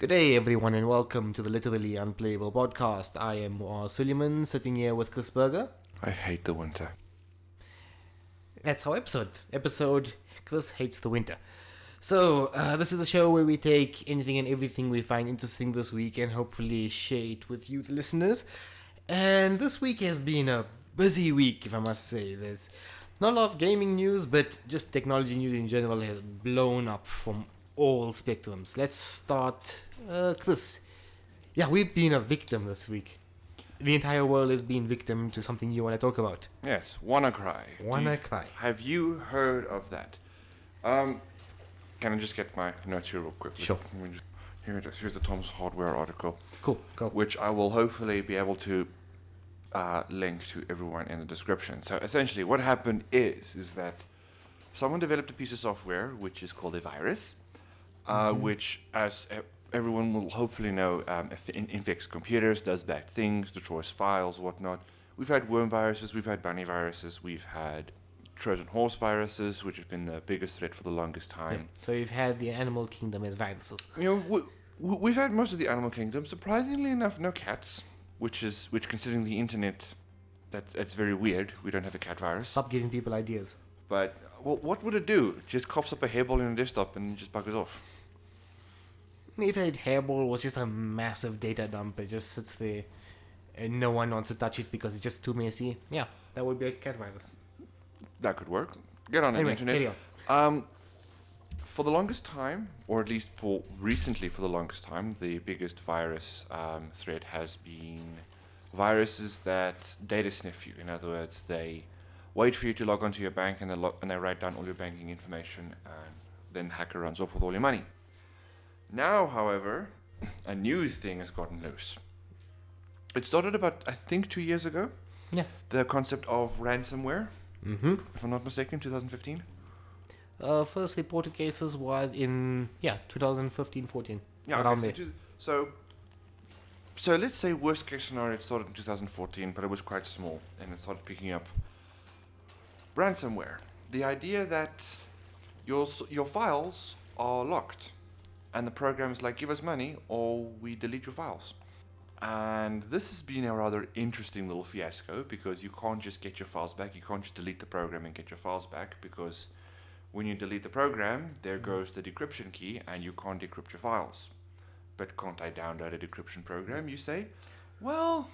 Good day, everyone, and welcome to the Literally Unplayable podcast. I am Suleiman, sitting here with Chris Berger. I hate the winter. That's our episode. Chris hates the winter. So, this is the show where we take anything and everything we find interesting this week and hopefully share it with you, the listeners. And this week has been a busy week, if I must say. There's not a lot of gaming news, but just technology news in general has blown up from all spectrums. Let's start, Chris. Yeah, we've been a victim this week. The entire world has been victim to something you want to talk about. Yes, WannaCry. WannaCry. Have you heard of that? Can I just get my notes here real quick? Sure. Here it is. Here's the Tom's Hardware article. Cool. Which I will hopefully be able to link to everyone in the description. So essentially what happened is that someone developed a piece of software which is called a virus, which, as everyone will hopefully know, infects computers, does bad things, destroys files, whatnot. We've had worm viruses, we've had bunny viruses, we've had Trojan horse viruses, which have been the biggest threat for the longest time. Yeah. So you've had the animal kingdom as viruses. You know, we've had most of the animal kingdom. Surprisingly enough, no cats, which considering the internet, that's very weird. We don't have a cat virus. Stop giving people ideas. But what would it do? It just coughs up a hairball on your desktop and just buggers off. If that hairball was just a massive data dump, it just sits there and no one wants to touch it because it's just too messy. Yeah, that would be a cat virus. That could work. Get on Anyway, the internet. carry on. For the longest time, or at least for the longest time, the biggest virus threat has been viruses that data sniff you. In other words, they wait for you to log onto your bank and they write down all your banking information, and then hacker runs off with all your money. Now, however, a new thing has gotten loose. It started about, I think, 2 years ago. Yeah. The concept of ransomware, Mm-hmm. if I'm not mistaken, 2015. First reported cases was in 2015-14. Yeah, around okay, there. so let's say worst case scenario, it started in 2014, but it was quite small, and it started picking up. Ransomware, the idea that your files are locked, and the program is like, give us money or we delete your files. And this has been a rather interesting little fiasco, because you can't just get your files back. You can't just delete the program and get your files back, because when you delete the program, there goes the decryption key and you can't decrypt your files. But can't I download a decryption program, you say? Well,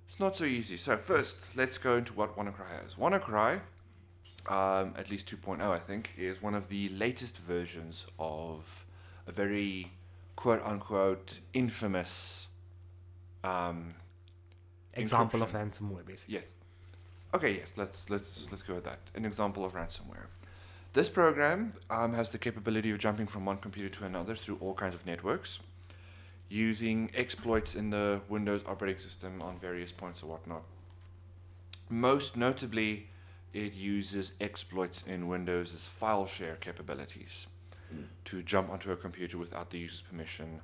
it's not so easy. So first, let's go into what WannaCry is. WannaCry, at least 2.0 I think, is one of the latest versions of a very quote-unquote infamous Example encryption. of ransomware, basically. Yes. Okay, yes, let's go with that. An example of ransomware. This program has the capability of jumping from one computer to another through all kinds of networks, using exploits in the Windows operating system on various points or whatnot. Most notably, it uses exploits in Windows' file share capabilities to jump onto a computer without the user's permission.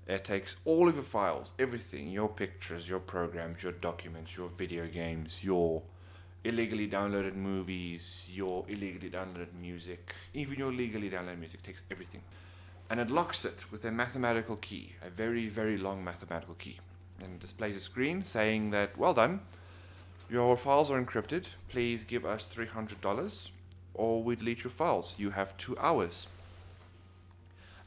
It takes all of your files, everything, your pictures, your programs, your documents, your video games, your illegally downloaded movies, your illegally downloaded music, even your legally downloaded music, takes everything. And it locks it with a mathematical key, a very, very long mathematical key. And it displays a screen saying that, well done, your files are encrypted, please give us $300 or we delete your files. You have 2 hours.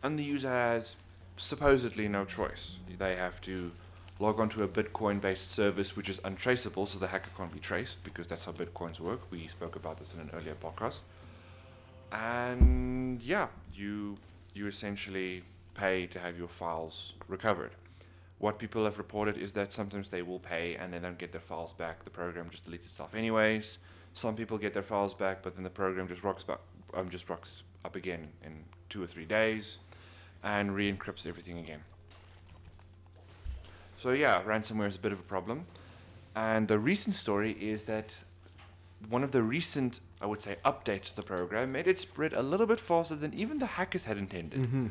And the user has supposedly no choice. They have to log onto a Bitcoin-based service which is untraceable, so the hacker can't be traced, because that's how Bitcoins work. We spoke about this in an earlier podcast. And yeah, you essentially pay to have your files recovered. What people have reported is that sometimes they will pay and they don't get their files back. The program just deletes stuff anyways. Some people get their files back, but then the program just rocks up again in 2 or 3 days and re-encrypts everything again. So yeah, ransomware is a bit of a problem. And the recent story is that one of the recent, I would say, updates to the program made it spread a little bit faster than even the hackers had intended. Mm-hmm.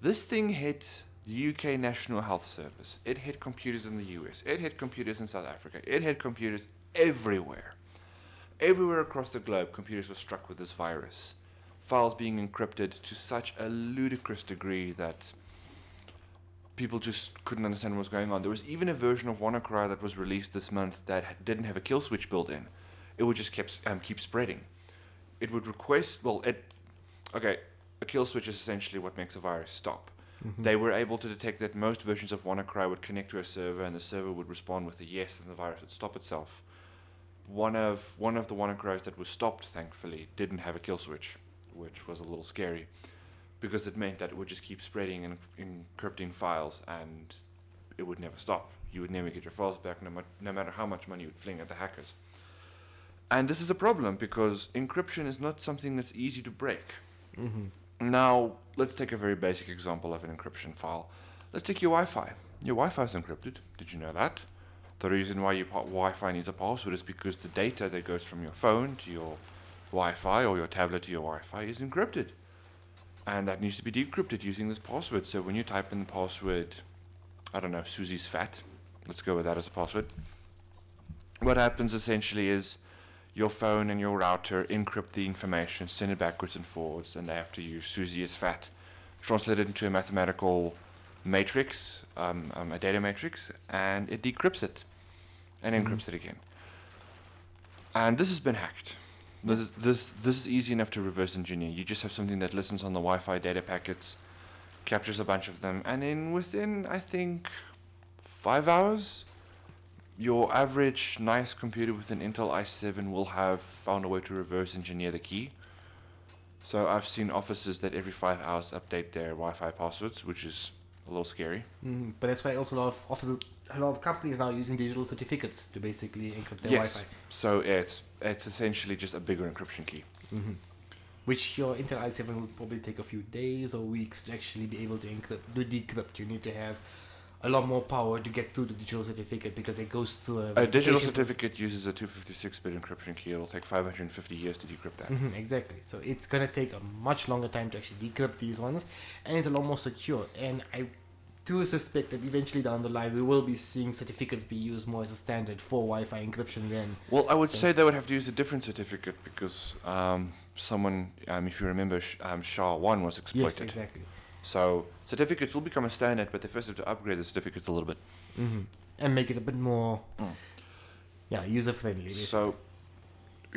This thing hit the UK National Health Service. It hit computers in the US. It hit computers in South Africa. It hit computers everywhere. Everywhere across the globe, computers were struck with this virus. Files being encrypted to such a ludicrous degree that people just couldn't understand what was going on. There was even a version of WannaCry that was released this month that didn't have a kill switch built in. It would just keep spreading. It would request, okay, a kill switch is essentially what makes a virus stop. Mm-hmm. They were able to detect that most versions of WannaCry would connect to a server, and the server would respond with a yes, and the virus would stop itself. One of the WannaCrys that was stopped, thankfully, didn't have a kill switch, which was a little scary, because it meant that it would just keep spreading and encrypting files, and it would never stop. You would never get your files back, no matter how much money you would fling at the hackers. And this is a problem, because encryption is not something that's easy to break. Mm-hmm. Now, let's take a very basic example of an encryption file. Let's take your Wi-Fi. Your Wi-Fi is encrypted. Did you know that? The reason why your Wi-Fi needs a password is because the data that goes from your phone to your Wi-Fi or your tablet to your Wi-Fi is encrypted. And that needs to be decrypted using this password. So when you type in the password, I don't know, Susie's fat, let's go with that as a password. What happens essentially is your phone and your router encrypt the information, send it backwards and forwards, and after you, Susie is fat, translate it into a mathematical matrix, a data matrix, and it decrypts it and encrypts it again. And this has been hacked. This is easy enough to reverse engineer. You just have something that listens on the Wi-Fi data packets, captures a bunch of them, and then within, I think, 5 hours, your average nice computer with an Intel i7 will have found a way to reverse engineer the key. So I've seen offices that every 5 hours update their Wi-Fi passwords, which is a little scary. But that's why also a lot of companies now using digital certificates to basically encrypt their Yes. Wi-Fi. So it's essentially just a bigger encryption key. Mm-hmm. Which your Intel i7 would probably take a few days or weeks to actually be able to decrypt. You need to have a lot more power to get through the digital certificate because it goes through A digital certificate uses a 256-bit encryption key. It'll take 550 years to decrypt that. Mm-hmm, exactly. So it's going to take a much longer time to actually decrypt these ones, and it's a lot more secure. And I do suspect that eventually down the line we will be seeing certificates be used more as a standard for Wi-Fi encryption then. Well, I would say they would have to use a different certificate because someone, if you remember, SHA-1 was exploited. Yes, exactly. So certificates will become a standard, but they first have to upgrade the certificates a little bit. Mm-hmm. And make it a bit more user-friendly. So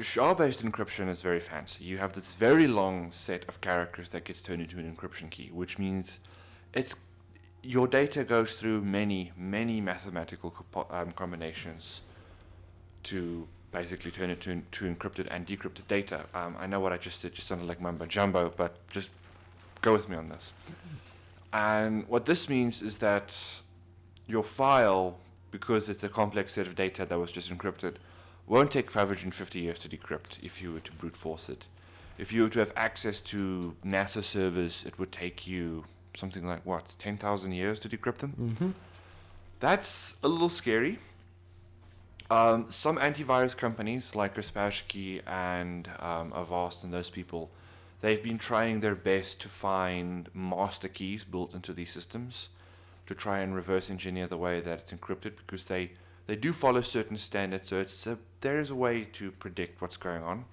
SHA-based encryption is very fancy. You have this very long set of characters that gets turned into an encryption key, which means your data goes through many, many mathematical combinations to basically turn it to encrypted and decrypted data. I know what I just said just sounded like mumbo jumbo, but just go with me on this. And what this means is that your file, because it's a complex set of data that was just encrypted, won't take 550 years to decrypt if you were to brute force it. If you were to have access to NASA servers, it would take you something like, 10,000 years to decrypt them? Mm-hmm. That's a little scary. Some antivirus companies like Kaspersky and Avast and those people, they've been trying their best to find master keys built into these systems to try and reverse engineer the way that it's encrypted because they do follow certain standards, so there is a way to predict what's going on.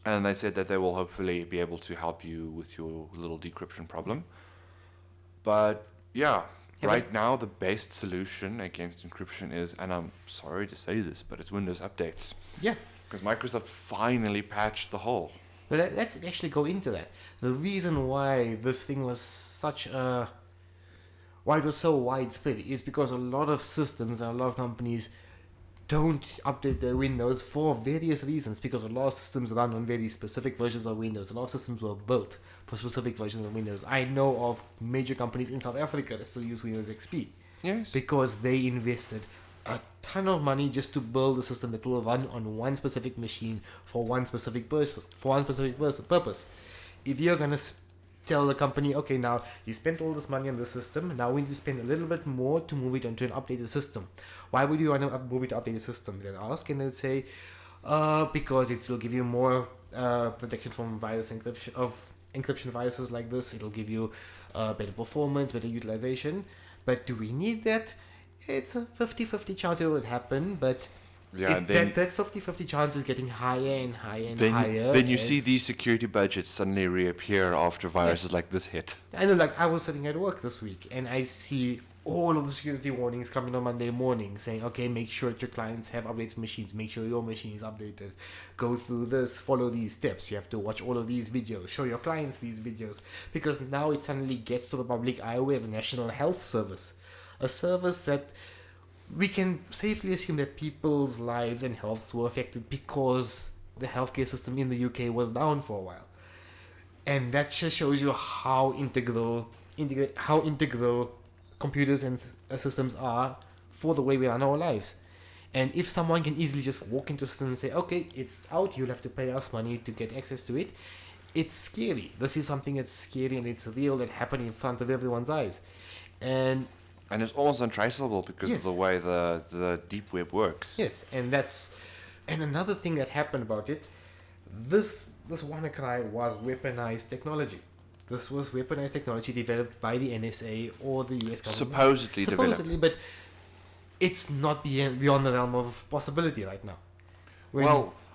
And they said that they will hopefully be able to help you with your little decryption problem. But right now the best solution against encryption is, and I'm sorry to say this, but it's Windows updates. Yeah. Because Microsoft finally patched the hole. But let's actually go into that. The reason why this thing was why it was so widespread is because a lot of systems and a lot of companies don't update their Windows for various reasons, because a lot of systems run on very specific versions of Windows. A lot of systems were built for specific versions of Windows. I know of major companies in South Africa that still use Windows XP. Yes. Because they invested a ton of money just to build a system that will run on one specific machine for one specific purpose. If you're gonna tell the company, okay, now you spent all this money on the system, now we need to spend a little bit more to move it onto an updated system. Why would you want to move it to updated system? They'll ask, and they'll say, because it will give you more protection from encryption viruses like this. It'll give you better performance, better utilization. But do we need that? It's a 50-50 chance it will happen, but Yeah, and then that 50-50 chance is getting higher and higher and then higher. then you see these security budgets suddenly reappear after viruses like this hit. I know, like, I was sitting at work this week and I see all of the security warnings coming on Monday morning saying, okay, make sure that your clients have updated machines, make sure your machine is updated, go through this, follow these steps, you have to watch all of these videos, show your clients these videos, because now it suddenly gets to the public eye with the National Health Service, a service that we can safely assume that people's lives and health were affected because the healthcare system in the UK was down for a while. And that just shows you how integral computers and systems are for the way we run our lives. And if someone can easily just walk into a system and say, okay, it's out, you'll have to pay us money to get access to it, it's scary. This is something that's scary and it's real, that happened in front of everyone's eyes. And it's almost untraceable because of the way the deep web works. yes, and another thing that happened about it, this WannaCry was weaponized technology. This was weaponized technology developed by the NSA or the US government. Supposedly developed. But it's not beyond the realm of possibility right now.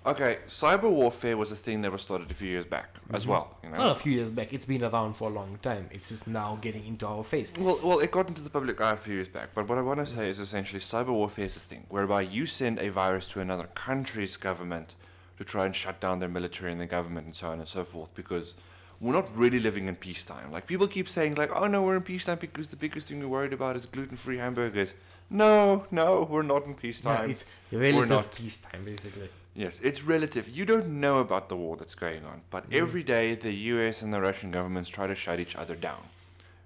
Okay, cyber warfare was a thing that was started a few years back as well. You know? Not a few years back. It's been around for a long time. It's just now getting into our face. Well, it got into the public eye a few years back. But what I want to say is essentially cyber warfare is a thing whereby you send a virus to another country's government to try and shut down their military and their government and so on and so forth, because we're not really living in peacetime. Like, people keep saying, like, oh no, we're in peacetime because the biggest thing we're worried about is gluten-free hamburgers. No, we're not in peacetime. No, it's relative peacetime, basically. Yes, it's relative. You don't know about the war that's going on, but every day the US and the Russian governments try to shut each other down.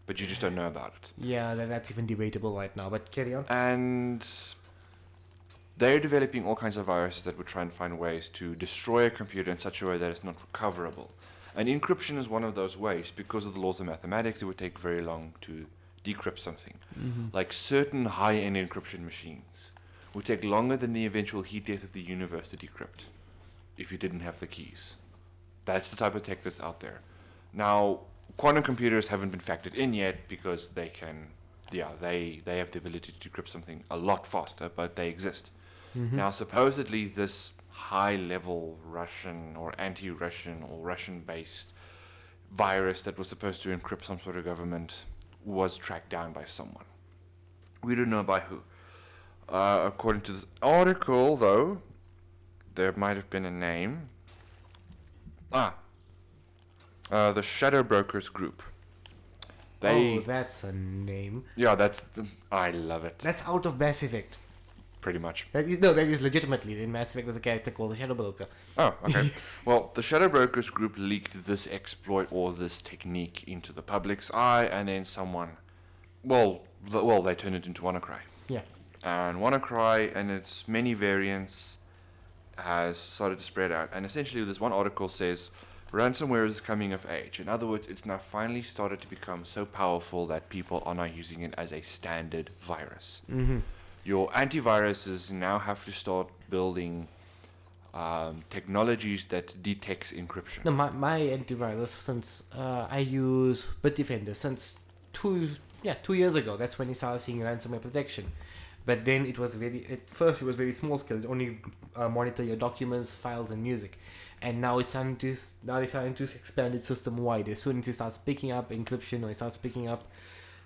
But you just don't know about it. Yeah, that's even debatable right now, but carry on. And they're developing all kinds of viruses that would try and find ways to destroy a computer in such a way that it's not recoverable. And encryption is one of those ways. Because of the laws of mathematics, it would take very long to decrypt something. Like certain high-end encryption machines would take longer than the eventual heat death of the universe to decrypt if you didn't have the keys. That's the type of tech that's out there. Now, quantum computers haven't been factored in yet because they have the ability to decrypt something a lot faster, but they exist. Now, supposedly this high-level Russian or anti-Russian or Russian-based virus that was supposed to encrypt some sort of government was tracked down by someone. We don't know by who. According to this article, though, there might have been a name. The Shadow Brokers Group. That's a name. Yeah, I love it. That's out of Mass Effect. Pretty much. That is legitimately in Mass Effect. There's a character called the Shadow Broker. Oh, okay. Well, the Shadow Brokers Group leaked this exploit or this technique into the public's eye, and then they turned it into WannaCry. Yeah. And WannaCry and its many variants has started to spread out. And essentially, this one article says ransomware is coming of age. In other words, it's now finally started to become so powerful that people are now using it as a standard virus. Your antiviruses now have to start building technologies that detects encryption. No, my antivirus, since I use Bitdefender since 2 years ago. That's when you started seeing ransomware protection. But then at first it was very small scale. It only monitor your documents, files, and music. And now they're starting to expand it system wide. As soon as it starts picking up encryption or it starts picking up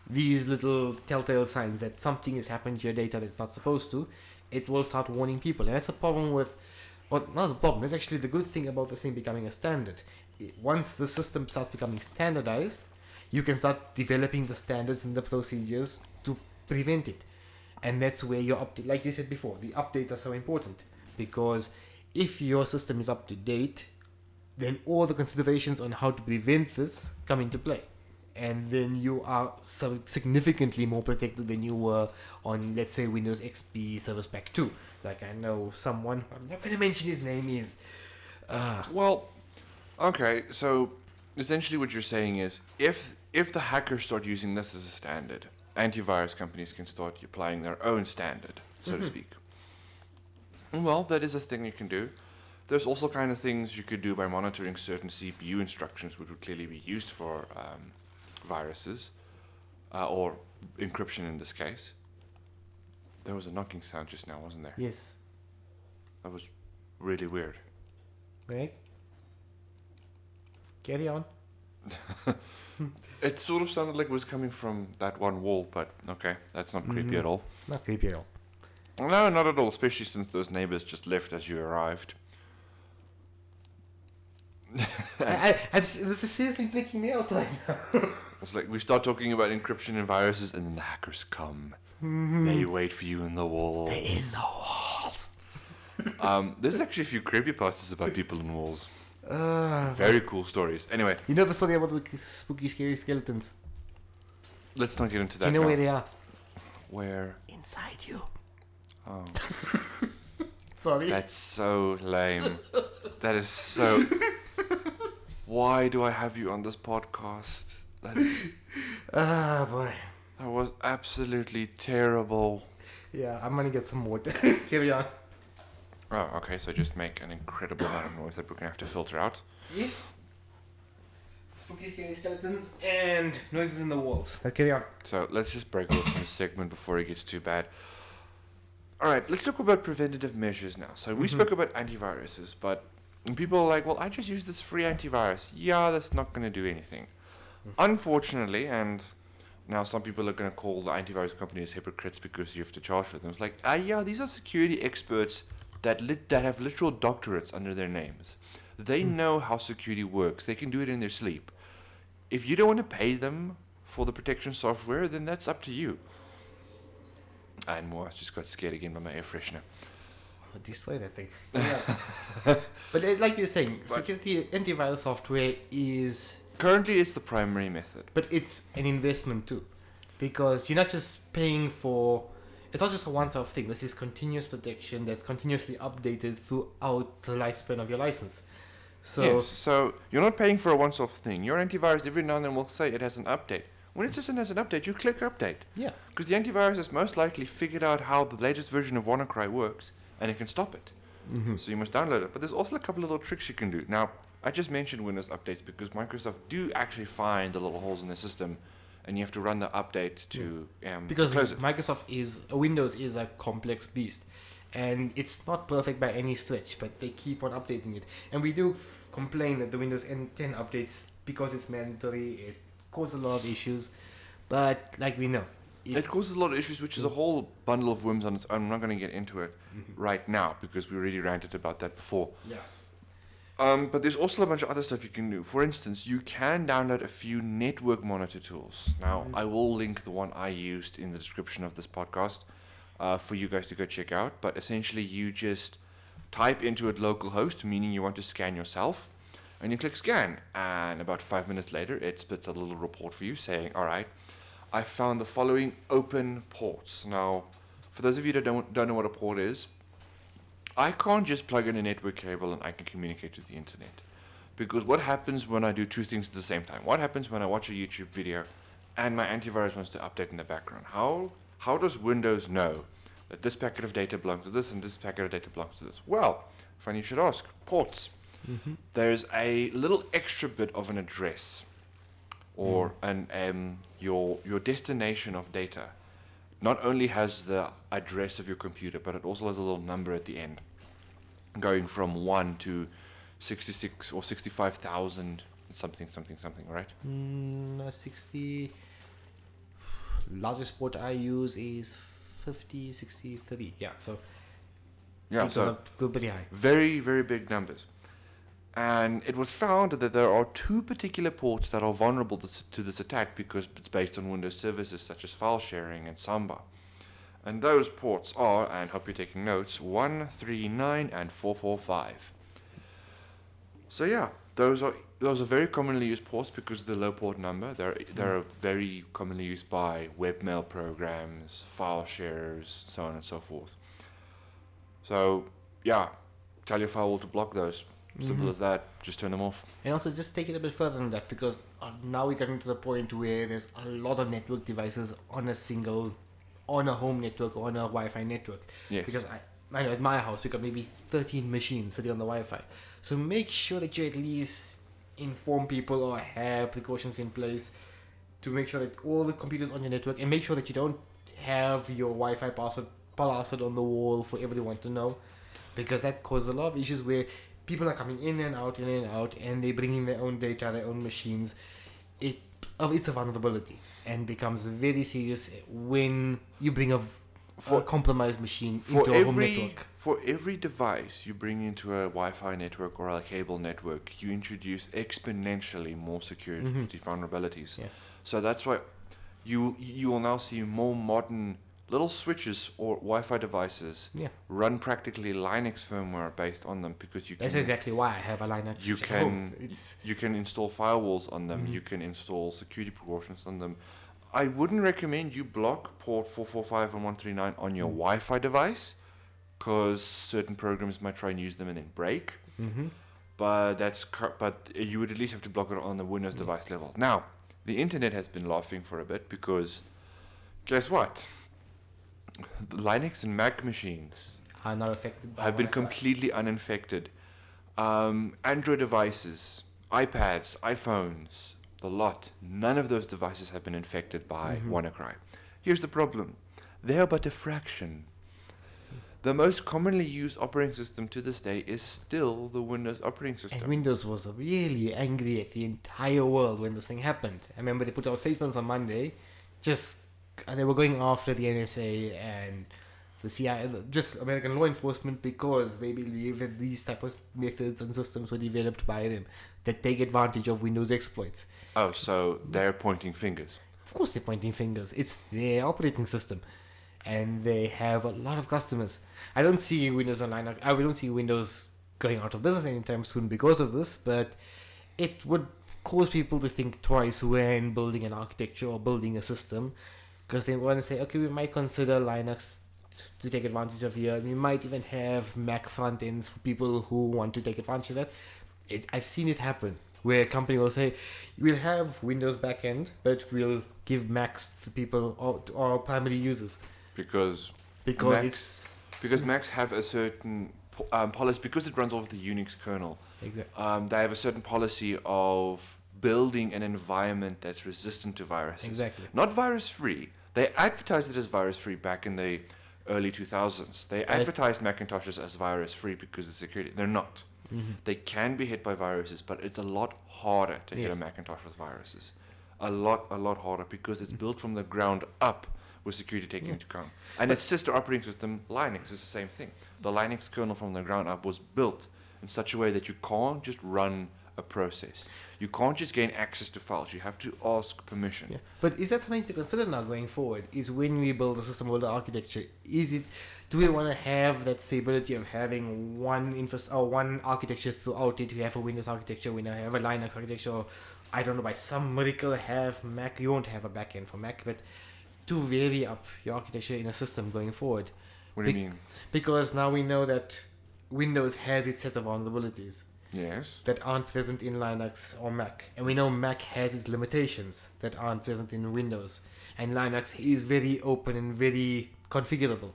these little telltale signs that something has happened to your data that's not supposed to, it will start warning people. And that's a problem not a problem. It's actually the good thing about this thing becoming a standard. Once the system starts becoming standardized, you can start developing the standards and the procedures to prevent it. And that's where like you said before, the updates are so important, because if your system is up to date, then all the considerations on how to prevent this come into play. And then you are so significantly more protected than you were on, let's say, Windows XP Service Pack 2. Like, I know someone, I'm not going to mention his name, is... Well, okay, so essentially what you're saying is if the hackers start using this as a standard, antivirus companies can start applying their own standard, so to speak. Well, that is a thing you can do. There's also kind of things you could do by monitoring certain CPU instructions, which would clearly be used for viruses, or encryption in this case. There was a knocking sound just now, wasn't there? Yes. That was really weird. Right? Carry on. It sort of sounded like it was coming from that one wall, but okay, that's not creepy at all. Not creepy at all. No, not at all, especially since those neighbors just left as you arrived. This is seriously freaking me out right now. It's like we start talking about encryption and viruses, and then the hackers come. They wait for you in the walls. They're in the walls. There's actually a few creepypastas about people in walls. Uh, Very cool stories. Anyway, You know the story about the spooky, scary skeletons? let's not get into Do that you know now. where they are? Where? Inside you. Oh, Sorry. that's so lame. That is so... Why do I have you on this podcast? That Boy. was absolutely terrible. Yeah, I'm gonna get some water. Carry on. Oh, okay, so just make an incredible amount of noise that we're going to have to filter out. Yes. Spooky, scary skeletons and noises in the walls. Carry on. So let's just break away from this segment before it gets too bad. Alright, let's talk about preventative measures now. So we spoke about antiviruses, but people are like, well, I just use this free antivirus. Yeah, that's not going to do anything. Unfortunately, and now some people are going to call the antivirus companies hypocrites because you have to charge for them. It's like, yeah, these are security experts that have literal doctorates under their names. They know how security works. They can do it in their sleep. If you don't want to pay them for the protection software, then that's up to you. And more, I just got scared again by my air freshener. Destroy that thing. Yeah. But like you're saying, security antivirus software is... Currently, it's the primary method. But it's an investment too. Because you're not just paying for... It's not just a once-off thing. This is continuous protection that's continuously updated throughout the lifespan of your license. So, Yes, so you're not paying for a once-off thing. Your antivirus every now and then will say it has an update. When it says it has an update, you click update. yeah. Because the antivirus has most likely figured out how the latest version of WannaCry works, and it can stop it. So you must download it. But there's also a couple of little tricks you can do. Now, I just mentioned Windows updates because Microsoft do actually find the little holes in the system, and you have to run the update to Because close it. Windows is a complex beast. And it's not perfect by any stretch, but they keep on updating it. And we do complain that the Windows 10 updates, because it's mandatory, it causes a lot of issues. But like we know, It causes a lot of issues, which is a whole bundle of whims on its own. I'm not going to get into it right now because we already ranted about that before. yeah. But there's also a bunch of other stuff you can do. For instance, you can download a few network monitor tools. Now, I will link the one I used in the description of this podcast for you guys to go check out. But essentially, you just type into it localhost, meaning you want to scan yourself, and you click scan. And about 5 minutes later, it spits a little report for you saying, all right, I found the following open ports. Now, for those of you that don't know what a port is, I can't just plug in a network cable and I can communicate with the internet. Because what happens when I do two things at the same time? What happens when I watch a YouTube video and my antivirus wants to update in the background? How does Windows know that this packet of data belongs to this and this packet of data belongs to this? Well, funny you should ask. Ports. There's a little extra bit of an address or your destination of data. Not only has the address of your computer, but it also has a little number at the end, going from 1 to 66 or 65,000 something, right? 60. Largest port I use is 50, 60, 30. Yeah, so Yeah, it goes so up, go pretty high. very, very big numbers. And it was found that there are two particular ports that are vulnerable to this attack because it's based on Windows services such as file sharing and Samba. And those ports are, and hope you're taking notes, 139 and 445. So yeah, those are very commonly used ports because of the low port number. They're very commonly used by webmail programs, file sharers, so on and so forth. So yeah, tell your firewall to block those. Simple as that. Just turn them off. And also just take it a bit further than that because now we're getting to the point where there's a lot of network devices on a home network or on a Wi-Fi network. Yes. Because I know at my house we got maybe 13 machines sitting on the Wi-Fi. So make sure that you at least inform people or have precautions in place to make sure that all the computers on your network, and make sure that you don't have your Wi-Fi password plastered on the wall for everyone to know. because that causes a lot of issues where people are coming in and out, and they bring in their own data, their own machines. It's a vulnerability and becomes very serious when you bring a compromised machine into a home network. For every device you bring into a Wi-Fi network or a cable network, you introduce exponentially more security vulnerabilities. Yeah. So that's why you will now see more modern little switches or Wi-Fi devices run practically Linux firmware based on them, because That's exactly why I have a Linux. You can install firewalls on them. You can install security precautions on them. I wouldn't recommend you block port 445 and 139 on your Wi-Fi device, because certain programs might try and use them and then break. But you would at least have to block it on the Windows device level. Now, the internet has been laughing for a bit, because guess what? The Linux and Mac machines are not affected. Have been completely uninfected. Android devices, iPads, iPhones, the lot. None of those devices have been infected by WannaCry. Here's the problem: they are but a fraction. The most commonly used operating system to this day is still the Windows operating system. And Windows was really angry at the entire world when this thing happened. I remember they put out statements on Monday, they were going after the NSA and the CIA, just American law enforcement, because they believe that these type of methods and systems were developed by them that take advantage of Windows exploits. Oh, so they're pointing fingers. Of course they're pointing fingers. It's their operating system. And they have a lot of customers. I don't see Windows Online. I don't see Windows going out of business anytime soon because of this, but it would cause people to think twice when building an architecture or building a system, because they want to say, okay, we might consider Linux to take advantage of here. We might even have Mac front ends for people who want to take advantage of that. I've seen it happen where a company will say, we'll have Windows backend, but we'll give Macs to people or to our primary users. Because Macs have a certain policy, because it runs off the Unix kernel. Exactly. They have a certain policy of building an environment that's resistant to viruses. Exactly. Not virus-free. They advertised it as virus-free back in the early 2000s. They advertised Macintoshes as virus-free because of security. They're not. They can be hit by viruses, but it's a lot harder to hit a Macintosh with viruses. A lot harder, because it's built from the ground up with security taken into account. And its sister operating system, Linux, is the same thing. The Linux kernel from the ground up was built in such a way that you can't just run a process. You can't just gain access to files. You have to ask permission. Yeah. But is that something to consider now going forward? Is when we build a system builder architecture, do we want to have that stability of having one architecture throughout it? We have a Windows architecture, we now have a Linux architecture, or I don't know, by some miracle have Mac. You won't have a backend for Mac, but to vary up your architecture in a system going forward. What do you mean? Because now we know that Windows has its set of vulnerabilities. Yes. That aren't present in Linux or Mac. And we know Mac has its limitations that aren't present in Windows. And Linux is very open and very configurable.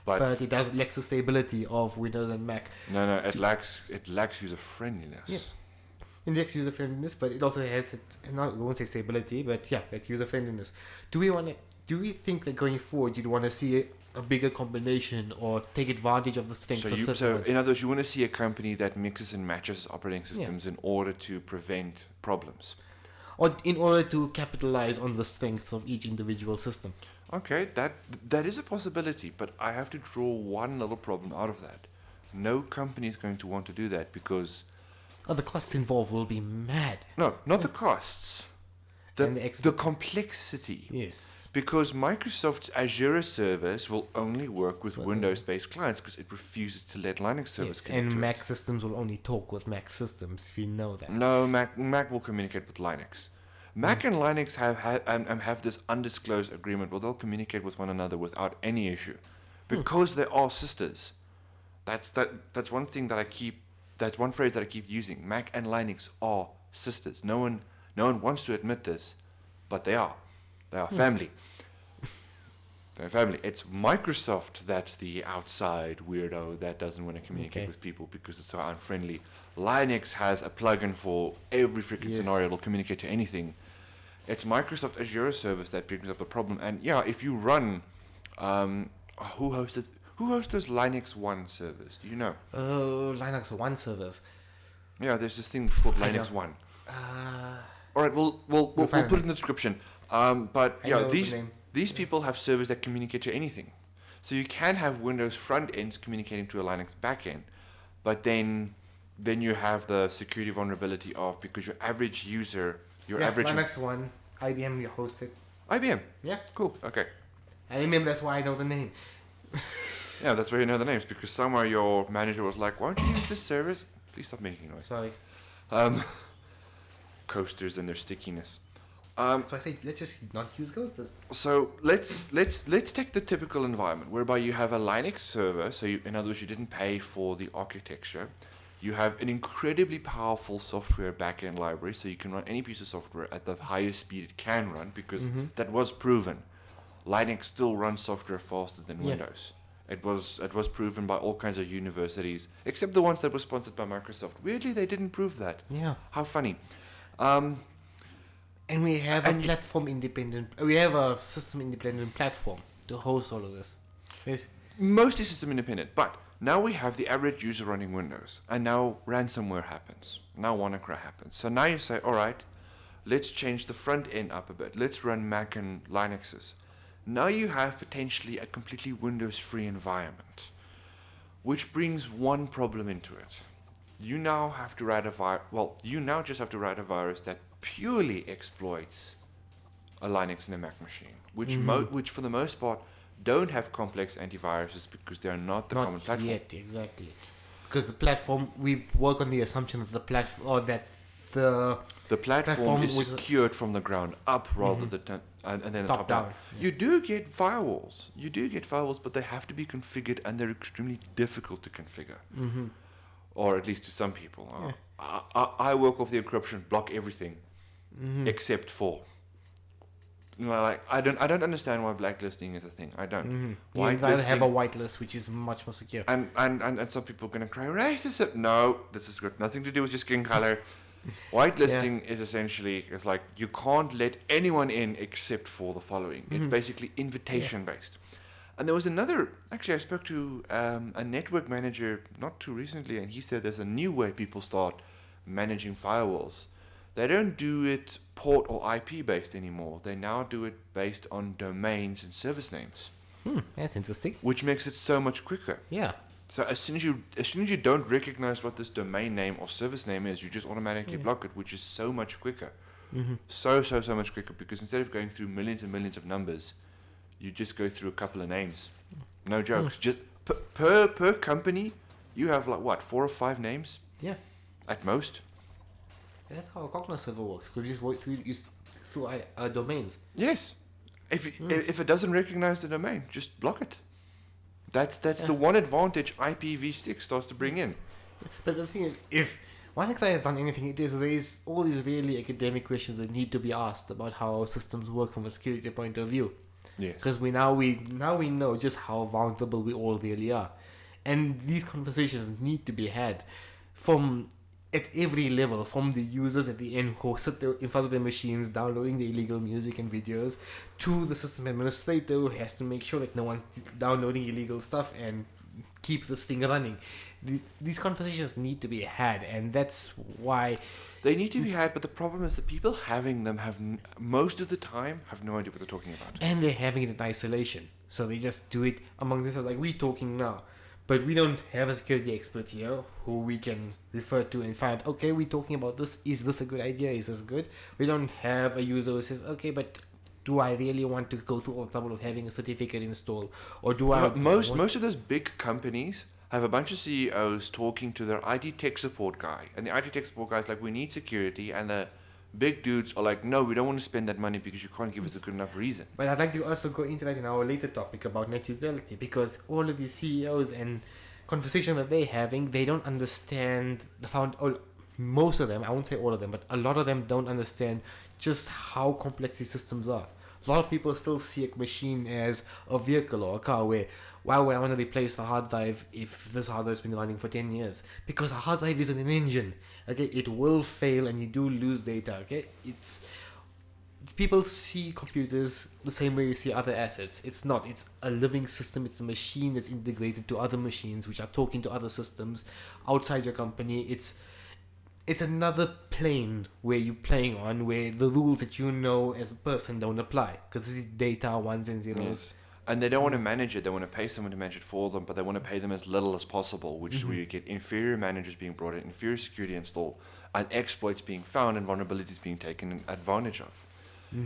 But it lacks the stability of Windows and Mac. No, it lacks user friendliness. Yeah. It lacks user friendliness, but it also has I won't say stability, but that user friendliness. Do we think that going forward you'd want to see a bigger combination or take advantage of the strength of systems? So in other words, you want to see a company that mixes and matches operating systems in order to prevent problems. Or in order to capitalize on the strengths of each individual system. Okay, that is a possibility, but I have to draw one little problem out of that. No company is going to want to do that because... the costs involved will be mad. No, not the costs. The complexity. Yes. Because Microsoft's Azure service will only work with Windows-based clients because it refuses to let Linux service connect to it. And Mac systems will only talk with Mac systems, if you know that. No, Mac will communicate with Linux. Mac and Linux have this undisclosed agreement where they'll communicate with one another without any issue, because they are sisters. That's one thing that I keep. That's one phrase that I keep using. Mac and Linux are sisters. No one wants to admit this, but they are. They are family. They're family. It's Microsoft that's the outside weirdo that doesn't want to communicate with people because it's so unfriendly. Linux has a plugin for every freaking scenario. It'll communicate to anything. It's Microsoft Azure service that brings up the problem. And if you run, Who hosts those Linux One servers? Do you know? Oh, Linux One servers. Yeah, there's this thing called I Linux know. One. Uh, All right, we'll We'll find put it it. in the description. But I yeah, know the name. these people have servers that communicate to anything. So you can have Windows front ends communicating to a Linux back end, but then you have the security vulnerability of, because your average user, your yeah, average Linux One, IBM you host it. IBM. Yeah. Cool. Okay. I remember that's why I know the name. Yeah, that's where you know the names, because somewhere your manager was like, "Why don't you use this service?" Please stop making noise. Sorry. Coasters and their stickiness. So I say let's just not use Ghosters. So let's take the typical environment whereby you have a Linux server. So in other words, you didn't pay for the architecture. You have an incredibly powerful software backend library, so you can run any piece of software at the highest speed it can run, because that was proven. Linux still runs software faster than Yeah. Windows. It was proven by all kinds of universities, except the ones that were sponsored by Microsoft. Weirdly, they didn't prove that. Yeah. How funny. And we have And a platform independent. We have a system independent platform to host all of this. Yes. Mostly system independent, but now we have the average user running Windows, and now ransomware happens. Now WannaCry happens. So now you say, all right, let's change the front end up a bit. Let's run Mac and Linuxes. Now you have potentially a completely Windows-free environment, which brings one problem into it. You now have to write you now just have to write a virus that purely exploits a Linux and a Mac machine, which for the most part don't have complex antiviruses, because they are not the common Not platform. yet, exactly. Because the platform, we work on the assumption that the platform, or that the platform is was secured from the ground up rather than and then top top down. down. You do get firewalls. But they have to be configured, and they're extremely difficult to configure. Or at least to some people. I work off the encryption, block everything except for. Like I don't understand why blacklisting is a thing. I don't. You rather have Whitelisting- a whitelist, which is much more secure. and some people are gonna cry racist. No, this has got nothing to do with your skin color. Whitelisting is essentially, it's like you can't let anyone in except for the following. It's basically invitation based. And there was another, actually I spoke to a network manager not too recently, and he said there's a new way people start managing firewalls. They don't do it port or IP based anymore. They now do it based on domains and service names, That's interesting. which makes it so much quicker. Yeah. So as soon as you don't recognize what this domain name or service name is, you just automatically block it, which is so much quicker. So much quicker, because instead of going through millions and millions of numbers, you just go through a couple of names. No jokes. Just per company, you have like what, 4 or 5 names Yeah. at most. That's how a Cognos server works. We just work through domains. Yes. If it doesn't recognize the domain, just block it. That's the one advantage IPv6 starts to bring in. But the thing is, if OneXI has done anything, there's all these really academic questions that need to be asked about how our systems work from a security point of view. Yes. Because we know just how vulnerable we all really are, and these conversations need to be had at every level, from the users at the end who sit there in front of their machines downloading the illegal music and videos, to the system administrator who has to make sure that no one's downloading illegal stuff and keep this thing running. These conversations need to be had, and that's why They need to be had, but the problem is the people having them most of the time have no idea what they're talking about. and they're having it in isolation, so they just do it among themselves, like we're talking now. But we don't have a security expert here who we can refer to and find, okay, we're talking about this. Is this a good idea? Is this good? We don't have a user who says, okay, but do I really want to go through all the trouble of having a certificate installed? Or do I... Most of those big companies have a bunch of CEOs talking to their IT tech support guy. And the IT tech support guy is like, we need security. And the big dudes are like, no, we don't want to spend that money because you can't give us a good enough reason. But I'd like to also go into that in our later topic about neutrality, because all of these CEOs and conversations that they're having, they don't understand most of them, I won't say all of them, but a lot of them don't understand just how complex these systems are. A lot of people still see a machine as a vehicle or a car where, why would I want to replace the hard drive if this hard drive's been running for 10 years? Because a hard drive isn't an engine. Okay, it will fail and you do lose data. Okay, people see computers the same way they see other assets. It's not. It's a living system. It's a machine that's integrated to other machines, which are talking to other systems outside your company. It's another plane where you're playing on, where the rules that you know as a person don't apply, because this is data, ones and zeros. Yes. And they don't want to manage it. They want to pay someone to manage it for them, but they want to pay them as little as possible, which is where you get inferior managers being brought in, inferior security installed, and exploits being found and vulnerabilities being taken advantage of.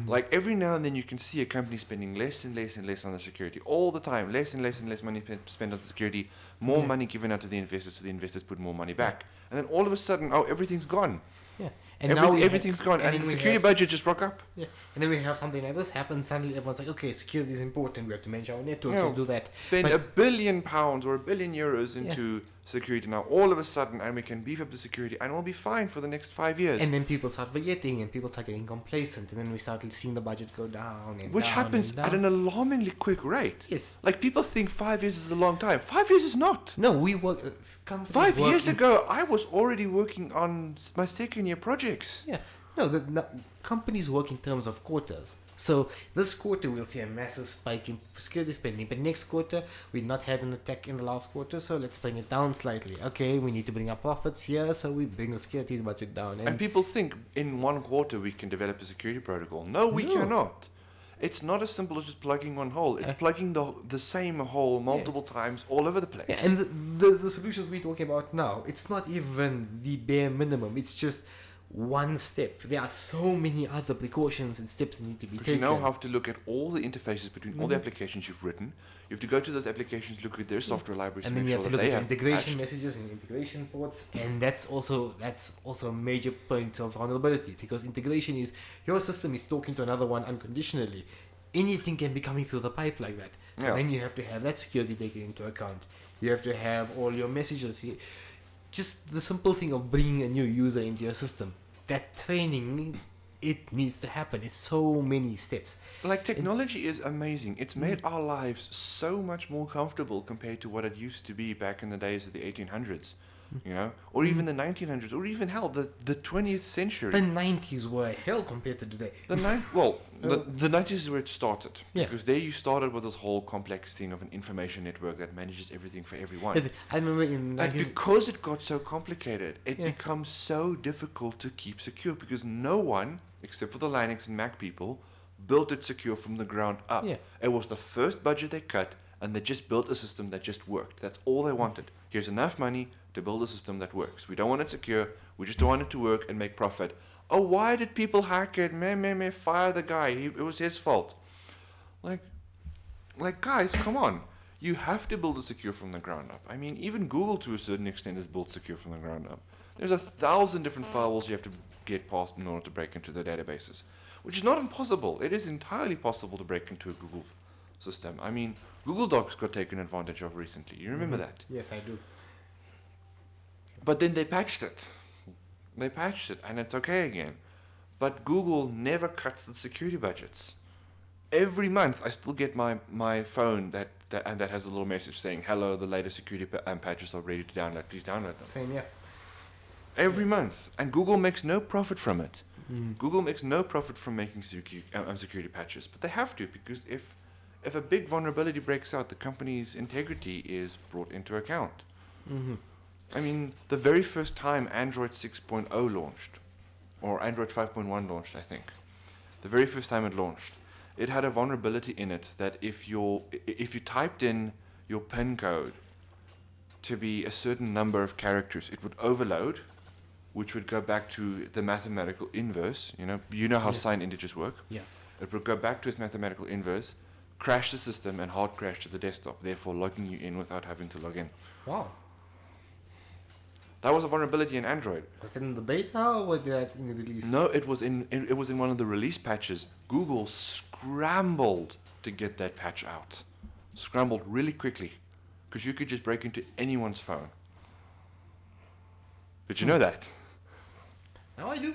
Like every now and then you can see a company spending less and less and less on the security all the time, less and less and less money spent on the security, more money given out to the investors, so the investors put more money back, and then all of a sudden, everything's gone. Yeah, and now everything's gone, and the security budget just broke up. Yeah, and then we have something like this happen. Suddenly, everyone's like, "Okay, security is important. We have to manage our networks and do that." Spend £1 billion or €1 billion into security now. All of a sudden, and we can beef up the security, and we'll be fine for the next 5 years. And then people start forgetting, and people start getting complacent, and then we start seeing the budget go down and which down happens and down. at an alarmingly quick rate. Yes. Like people think 5 years is a long time. 5 years is not. No, we work. 5 years ago, I was already working on my second year projects. Yeah. No, companies work in terms of quarters. So this quarter we'll see a massive spike in security spending, but next quarter we've not had an attack in the last quarter, so let's bring it down slightly. Okay, we need to bring our profits here, so we bring the security budget down. And people think in 1 quarter we can develop a security protocol. No, we cannot. It's not as simple as just plugging one hole. It's plugging the same hole multiple times all over the place. Yeah, and the solutions we're talking about now, it's not even the bare minimum. It's just one step. There are so many other precautions and steps that need to be taken. You now have to look at all the interfaces between all the applications you've written. You have to go to those applications, look at their software libraries, and and then you make have sure to look that at they the have integration messages and integration ports, and that's also a major point of vulnerability, because integration is your system is talking to another one unconditionally. Anything can be coming through the pipe like that. So then you have to have that security taken into account. You have to have all your messages here. Just the simple thing of bringing a new user into your system. That training, it needs to happen. It's so many steps. Like technology is amazing. It's made our lives so much more comfortable compared to what it used to be back in the days of the 1800s, or even the 1900s, or even hell, the 20th century. The 90s were hell compared to today. The 90s is where it started. Yeah. Because there you started with this whole complex thing of an information network that manages everything for everyone. I remember in the And 90s... because it got so complicated, it becomes so difficult to keep secure, because no one, except for the Linux and Mac people, built it secure from the ground up. Yeah. It was the first budget they cut, and they just built a system that just worked. That's all they wanted. Here's enough money to build a system that works. We don't want it secure. We just don't want it to work and make profit. Oh, why did people hack it? Meh, fire the guy. It was his fault. Like, guys, come on. You have to build it secure from the ground up. I mean, even Google, to a certain extent, is built secure from the ground up. There's 1,000 different firewalls you have to get past in order to break into their databases, which is not impossible. It is entirely possible to break into a Google system. I mean, Google Docs got taken advantage of recently. You remember that? Yes, I do. But then they patched it. And it's okay again. But Google never cuts the security budgets. Every month, I still get my phone that has a little message saying, "Hello, the latest security patches are ready to download. Please download them." Same, yeah. Every month. And Google makes no profit from it. Google makes no profit from making security patches. But they have to, because if a big vulnerability breaks out, the company's integrity is brought into account. I mean, the very first time Android 6.0 launched, or Android 5.1 launched, I think, the very first time it launched, it had a vulnerability in it that if you typed in your PIN code to be a certain number of characters, it would overload, which would go back to the mathematical inverse. You know how signed integers work. Yeah. It would go back to its mathematical inverse, crash the system, and hard crash to the desktop, therefore logging you in without having to log in. Wow. That was a vulnerability in Android. Was that in the beta or was that in the release? No, it was in one of the release patches. Google scrambled to get that patch out. Scrambled really quickly, because you could just break into anyone's phone. Did you know that? Now I do.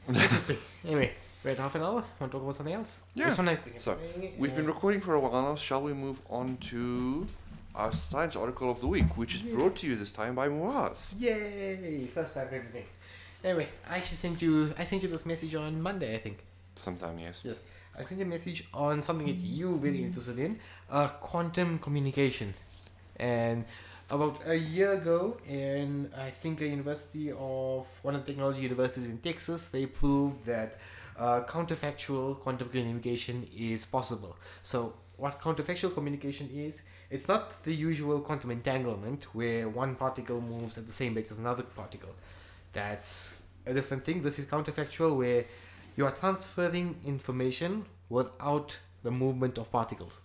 Interesting. Anyway, we're at half an hour. Want to talk about something else? Yeah. This one So, we've been recording for a while now. Shall we move on to our science article of the week, which is brought to you this time by Muaz? Yay! First time for everything. Anyway, I sent you this message on Monday, I think. Sometime, yes. Yes. I sent a message on something that you're very interested in, quantum communication. And about a year ago, in I think one of the technology universities in Texas, they proved that counterfactual quantum communication is possible. So, what counterfactual communication is, it's not the usual quantum entanglement where one particle moves at the same rate as another particle. That's a different thing. This is counterfactual where you are transferring information without the movement of particles.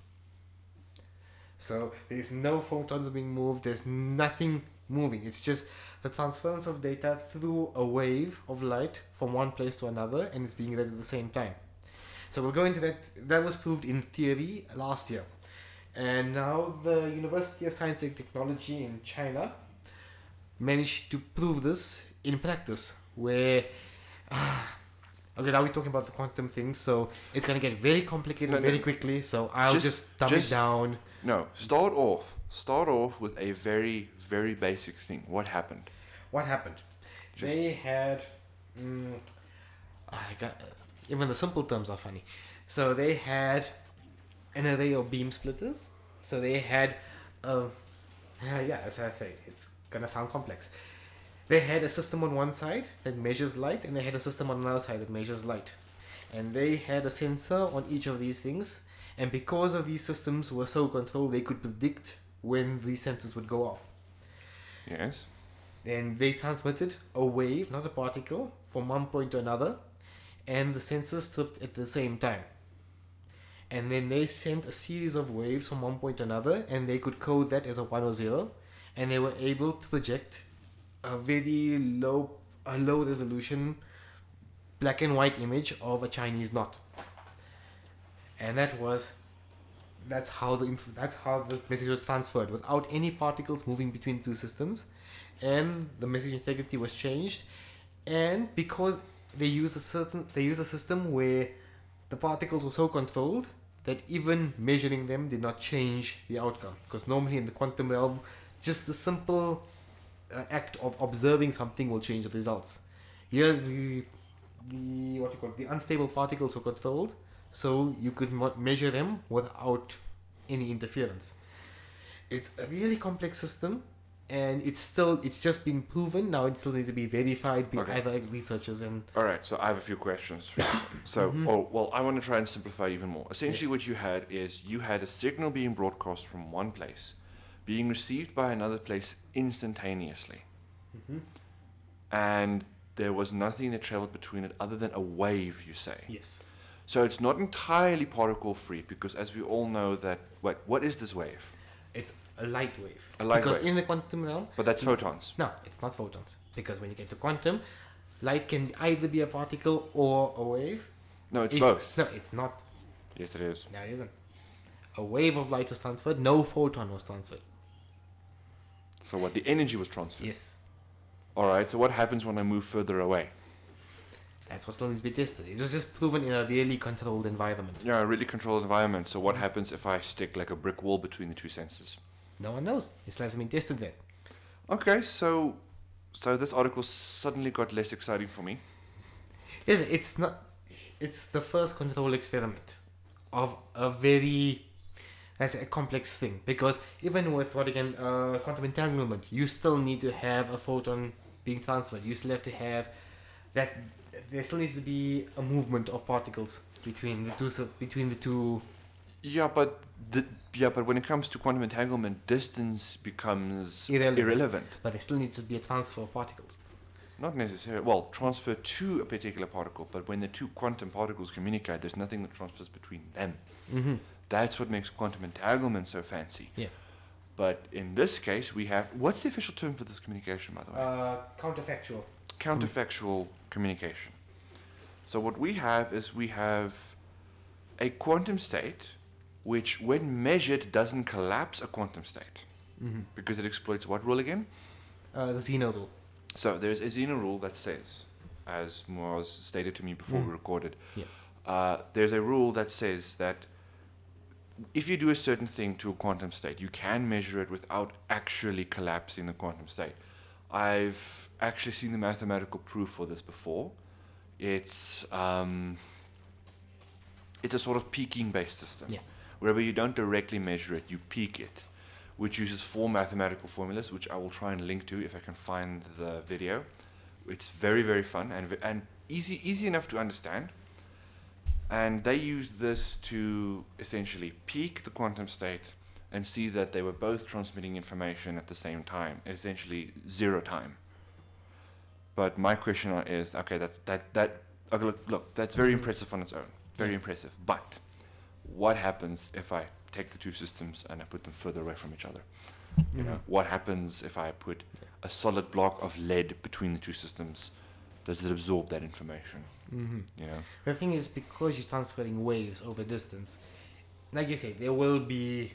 So there's no photons being moved, there's nothing moving. It's just the transference of data through a wave of light from one place to another, and it's being read at the same time. So we'll go into that. That was proved in theory last year. And now the University of Science and Technology in China managed to prove this in practice, where okay, now we're talking about the quantum things, so it's going to get very complicated very quickly, so I'll just dumb it down. No, start off with a very, very basic thing. What happened? They had even the simple terms are funny. So they had an array of beam splitters. So they had as I say, it's gonna sound complex. They had a system on one side that measures light, and they had a system on another side that measures light. And they had a sensor on each of these things, and because of these systems were so controlled, they could predict when these sensors would go off. Yes. Then they transmitted a wave, not a particle, from one point to another, and the sensors tripped at the same time. And then they sent a series of waves from one point to another, and they could code that as a 1 or 0, and they were able to project a very low resolution black and white image of a Chinese knot. And that's how the message was transferred without any particles moving between two systems, and the message integrity was changed. And because they use a system where the particles were so controlled that even measuring them did not change the outcome, because normally in the quantum realm, just the simple act of observing something will change the results. Here, the unstable particles were controlled, so you could measure them without any interference. It's a really complex system, and it's just been proven. Now it still needs to be verified by other researchers. And all right, so I have a few questions for you. So, I want to try and simplify it even more. Essentially, what you had is you had a signal being broadcast from one place, being received by another place instantaneously, and there was nothing that traveled between it other than a wave, you say. Yes. So it's not entirely particle free, because as we all know that what is this wave? It's a light wave. A light because wave. In the quantum realm, but that's photons. No, it's not photons, because when you get to quantum, light can either be a particle or a wave. No, it's both. No, it's not. Yes, it is. No, it isn't. A wave of light was transferred. No photon was transferred. So what? The energy was transferred. Yes. All right. So what happens when I move further away? That's what still needs to be tested. It was just proven in a really controlled environment. Yeah, a really controlled environment. So what happens if I stick like a brick wall between the two sensors? No one knows. It still hasn't been tested there. Okay, so this article suddenly got less exciting for me. Yes, it's not. It's the first control experiment of a very, a complex thing. Because even with quantum entanglement, you still need to have a photon being transferred. You still have to have that. There still needs to be a movement of particles between the two. Yeah, but when it comes to quantum entanglement, distance becomes irrelevant. But there still needs to be a transfer of particles. Not necessarily. Well, transfer to a particular particle, but when the two quantum particles communicate, there's nothing that transfers between them. Mm-hmm. That's what makes quantum entanglement so fancy. Yeah. But in this case, we have... What's the official term for this communication, by the way? Counterfactual. Counterfactual communication. So what we have is a quantum state which, when measured, doesn't collapse a quantum state. Mm-hmm. Because it exploits what rule again? The Zeno rule. So there's a Zeno rule that says, as was stated to me before we recorded, there's a rule that says that if you do a certain thing to a quantum state, you can measure it without actually collapsing the quantum state. I've actually seen the mathematical proof for this before. It's it's a sort of peaking-based system. Yeah. Wherever you don't directly measure it, you peak it, which uses 4 mathematical formulas, which I will try and link to if I can find the video. It's very, very fun and easy enough to understand. And they use this to essentially peak the quantum state and see that they were both transmitting information at the same time, essentially 0 time. But my question is, okay, okay, look, that's very impressive on its own, very impressive. But what happens if I take the two systems and I put them further away from each other? You know, what happens if I put a solid block of lead between the two systems? Does it absorb that information? You know. The thing is, because you're transferring waves over distance, like you say, there will be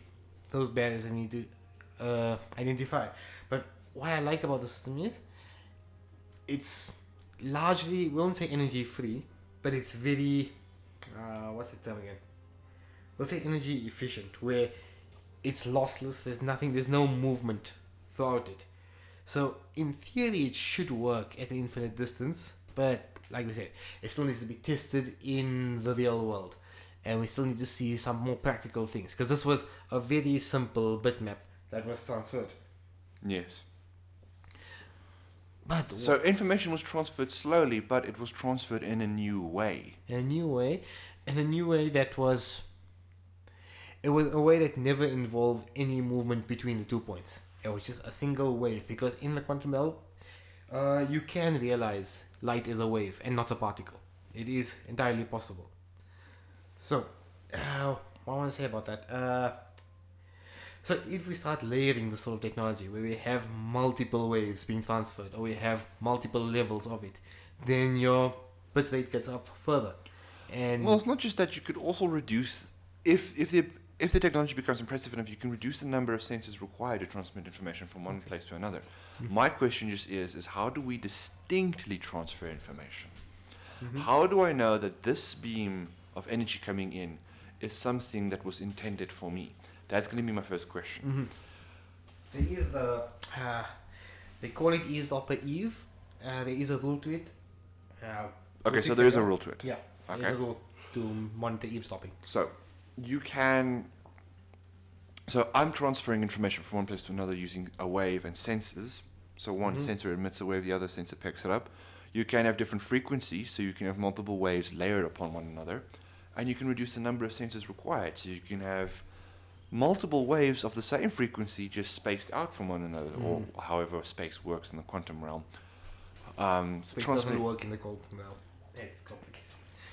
those barriers I need to identify. But what I like about the system is, it's largely, we won't say energy free, but it's very, what's the term again? We'll say energy efficient, where it's lossless, there's no movement throughout it. So in theory it should work at an infinite distance, but like we said, it still needs to be tested in the real world, and we still need to see some more practical things, because this was a very simple bitmap that was transferred. Yes. But so information was transferred slowly, but it was transferred in a new way. In a new way that was... It was a way that never involved any movement between the 2 points. It was just a single wave, because in the quantum realm, you can realize light is a wave and not a particle. It is entirely possible. So, what I want to say about that? So if we start layering this sort of technology, where we have multiple waves being transferred, or we have multiple levels of it, then your bit rate gets up further. And well, it's not just that. You could also reduce, if the technology becomes impressive enough, you can reduce the number of sensors required to transmit information from one place to another. My question just is how do we distinctly transfer information? How do I know that this beam of energy coming in is something that was intended for me? That's going to be my first question. There is they call it eavesdropper Eve. There is a rule to it. Okay, so there is a rule to it. Yeah, okay. There is a rule to monitor eavesdropping. So you can. So I'm transferring information from one place to another using a wave and sensors. So one sensor emits a wave, the other sensor picks it up. You can have different frequencies, so you can have multiple waves layered upon one another, and you can reduce the number of sensors required. So you can have multiple waves of the same frequency just spaced out from one another, or however space works in the quantum realm. Space doesn't work in the quantum realm. It's complicated.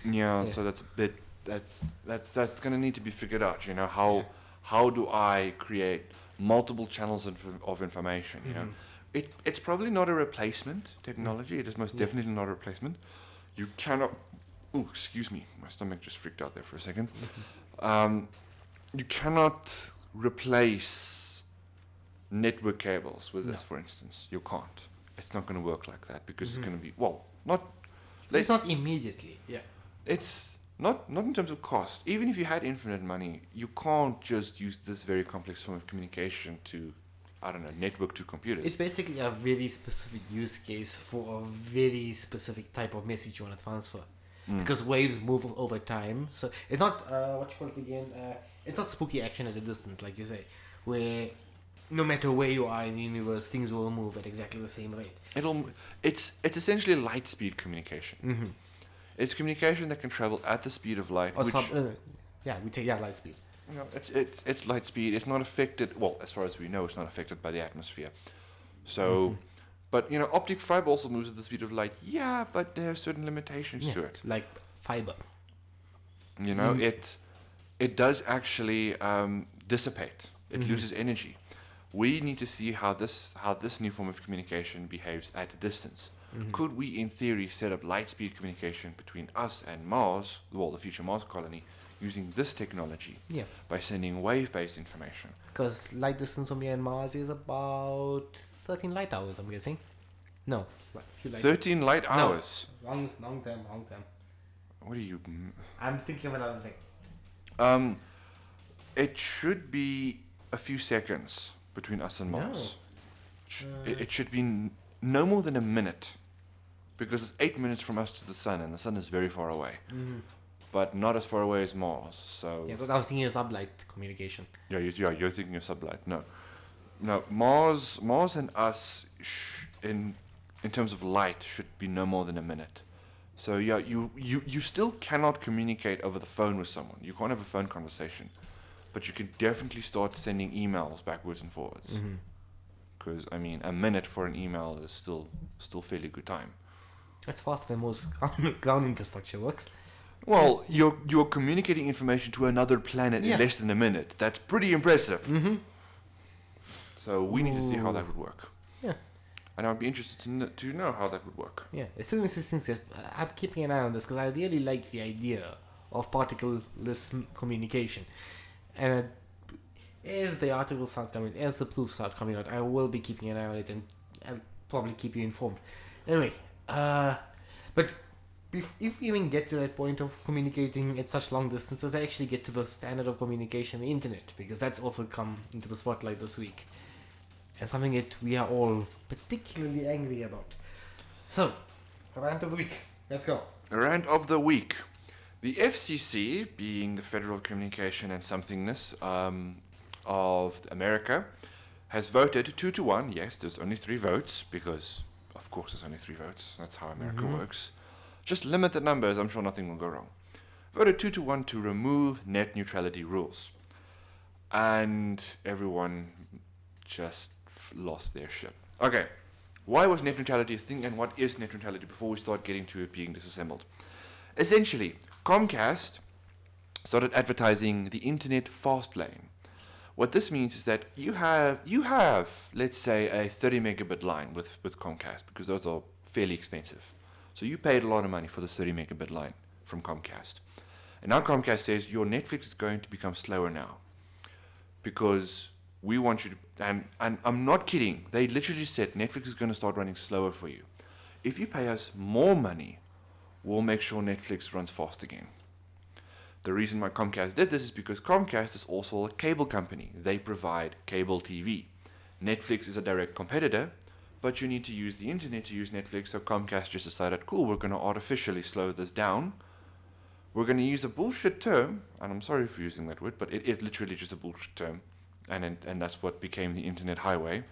Yeah, so that's a bit. That's going to need to be figured out. You know, how do I create multiple channels of information? You know, it's probably not a replacement technology. It is most definitely not a replacement. You cannot. Oh, excuse me, my stomach just freaked out there for a second. You cannot replace network cables with this, for instance. You can't. It's not going to work like that, because it's going to be It's not immediately. Yeah. It's not in terms of cost. Even if you had infinite money, you can't just use this very complex form of communication to, I don't know, network two computers. It's basically a very specific use case for a very specific type of message you want to transfer. Because waves move over time, so it's not what you call it again. It's not spooky action at a distance, like you say, where no matter where you are in the universe, things will move at exactly the same rate. It's essentially light speed communication. It's communication that can travel at the speed of light. Or light speed. You know, it's light speed. It's not affected. Well, as far as we know, it's not affected by the atmosphere. So. But, you know, optic fiber also moves at the speed of light. Yeah, but there are certain limitations to it. Like fiber. You know, it does actually dissipate. It loses energy. We need to see how this new form of communication behaves at a distance. Could we, in theory, set up light-speed communication between us and Mars, well, the future Mars colony, using this technology by sending wave-based information? Because light distance from here and Mars is about 13 light hours, I'm guessing. No, 13 light hours. No, long time. What are you? I'm thinking of another thing. It should be a few seconds between us and Mars. It should be no more than a minute, because it's 8 minutes from us to the sun, and the sun is very far away. but not as far away as Mars. So Yeah, because I was thinking of sublight communication. you're thinking of sublight. No, Mars and us in terms of light should be no more than a minute. So yeah, you still cannot communicate over the phone with someone. You can't have a phone conversation, but you can definitely start sending emails backwards and forwards. Because I mean, a minute for an email is still fairly good time. That's faster than most ground infrastructure works. Well, you're communicating information to another planet Yeah. in less than a minute. That's pretty impressive. Mm-hmm. So we need to see how that would work. Yeah. And I'd be interested to know how that would work. Yeah, as soon as these things get, I'm keeping an eye on this because I really like the idea of particle-less communication. And as the articles start coming, as the proofs start coming out, I will be keeping an eye on it and I'll probably keep you informed. Anyway, but if we even get to that point of communicating at such long distances, I actually get to the standard of communication, the internet, because that's also come into the spotlight this week. And something that we are all particularly angry about. So, rant of the week. Let's go. Rant of the week. The FCC, being the Federal Communication and Somethingness of America, has voted 2-1. Yes, there's only 3 votes because, of course, there's only 3 votes. That's how America works. Just limit the numbers. I'm sure nothing will go wrong. Voted 2-1 to remove net neutrality rules, and everyone just lost their shit. Okay, why was net neutrality a thing, and what is net neutrality before we start getting to it being disassembled? Essentially, Comcast started advertising the internet fast lane. What this means is that you have let's say a 30 megabit line with Comcast, because those are fairly expensive. So you paid a lot of money for this 30 megabit line from Comcast. And now Comcast says your Netflix is going to become slower now because we want you to, and I'm not kidding, they literally said Netflix is going to start running slower for you. If you pay us more money, we'll make sure Netflix runs fast again. The reason why Comcast did this is because Comcast is also a cable company. They provide cable TV. Netflix is a direct competitor, but you need to use the internet to use Netflix, so Comcast just decided, cool, we're going to artificially slow this down. We're going to use a bullshit term, and I'm sorry for using that word, but it is literally just a bullshit term. And that's what became the internet highway,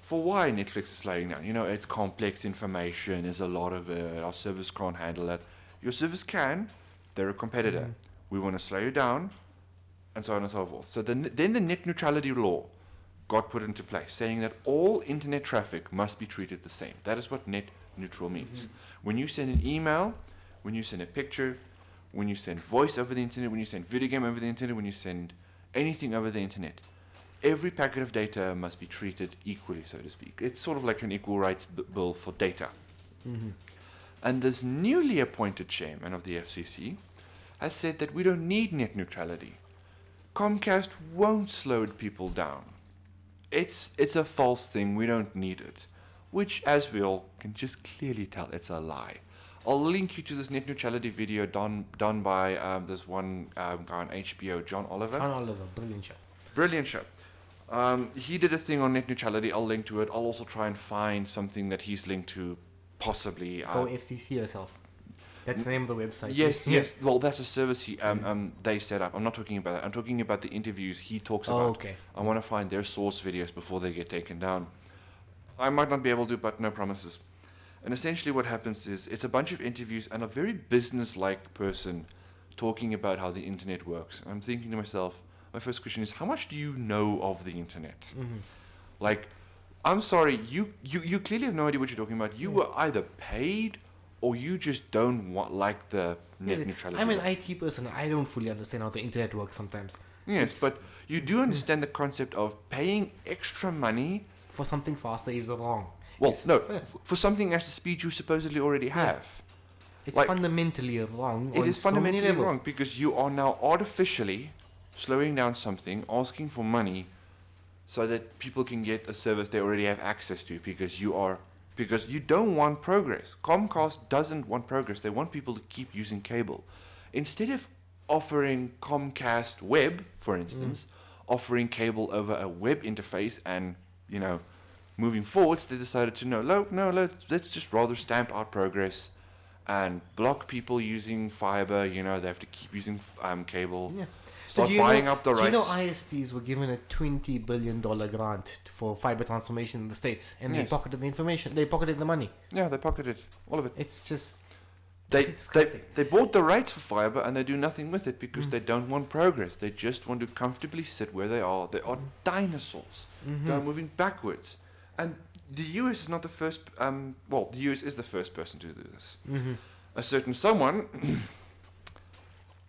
for why Netflix is slowing down. You know, it's complex information, there's a lot of it, our service can't handle it. Your service can, they're a competitor. We want to slow you down, and so on and so forth. So then the net neutrality law got put into place, saying that all internet traffic must be treated the same. That is what net neutral means. When you send an email, when you send a picture, when you send voice over the internet, when you send video game over the internet, when you send anything over the internet, every packet of data must be treated equally, so to speak. It's sort of like an equal rights bill for data. And this newly appointed chairman of the FCC has said that we don't need net neutrality. Comcast won't slow people down. It's a false thing. We don't need it. Which, as we all can just clearly tell, it's a lie. I'll link you to this net neutrality video done by this one guy on HBO, John Oliver. John Oliver, brilliant show. Brilliant show. He did a thing on net neutrality. I'll link to it. I'll also try and find something that he's linked to, possibly. Go FCC yourself. That's the name of the website. Yes. Well, that's a service they set up. I'm not talking about that. I'm talking about the interviews he talks about. Okay. I want to find their source videos before they get taken down. I might not be able to, but no promises. And essentially what happens is it's a bunch of interviews and a very business-like person talking about how the internet works. And I'm thinking to myself, my first question is, how much do you know of the internet? Like, I'm sorry, you clearly have no idea what you're talking about. You were either paid or you just don't like the net neutrality. I'm an IT person. I don't fully understand how the internet works sometimes. Yes, but you do understand the concept of paying extra money for something faster is wrong. Well, for something at the speed you supposedly already have. It's fundamentally wrong. It is fundamentally wrong because you are now artificially slowing down something, asking for money, so that people can get a service they already have access to because you don't want progress. Comcast doesn't want progress. They want people to keep using cable. Instead of offering Comcast Web, for instance, offering cable over a web interface and, moving forwards, they decided to let's just rather stamp out progress and block people using fiber. They have to keep using cable. Yeah. Start buying up the do rights. you know ISPs were given a $20 billion grant for fiber transformation in the States, and Yes. they pocketed the information, they pocketed the money. Yeah, they pocketed all of it. It's just They disgusting. they bought the rights for fiber and they do nothing with it because Mm. they don't want progress. They just want to comfortably sit where they are. They are dinosaurs. Mhm. They're moving backwards. And the US is not the first. The US is the first person to do this. Mhm. A certain someone,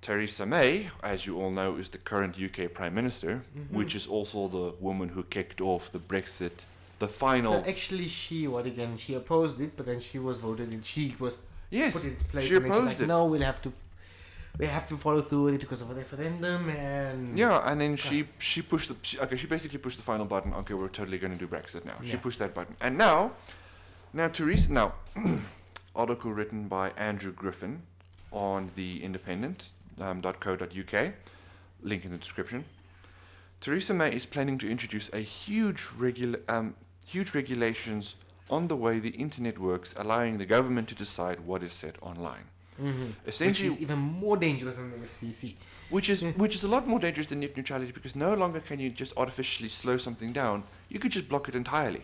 Theresa May, as you all know, is the current UK Prime Minister, Mhm. which is also the woman who kicked off the Brexit, the final. No, actually, she opposed it, but then she was voted in. She was Yes, put in place, she and then she's opposed like, it. no, we have to follow through with it because of the referendum, and Yeah, and then she pushed she basically pushed the final button. Okay, we're totally going to do Brexit now. She Yeah. pushed that button, and now Theresa, article written by Andrew Griffin on the Independent.co.uk, link in the description. Theresa May is planning to introduce a huge regulations on the way the internet works, allowing the government to decide what is said online. which Essentially, is even more dangerous than the FCC. which is a lot more dangerous than net neutrality, because no longer can you just artificially slow something down. You could just block it entirely.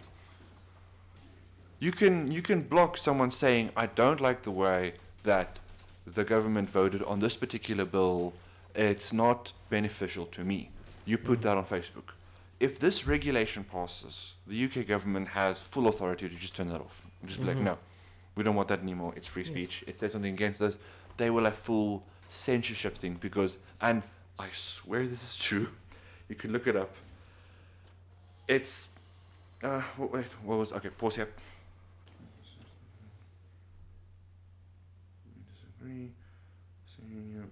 You can block someone saying, I don't like the way that the government voted on this particular bill. It's not beneficial to me. You put that on Facebook. If this regulation passes, the UK government has full authority to just turn that off. Just be like, Mhm. no, we don't want that anymore. It's free Yeah. speech. It says something against us. They will have full censorship thing because, and I swear this is true. You can look it up. It's, wait, what was, okay, pause here. Disagree.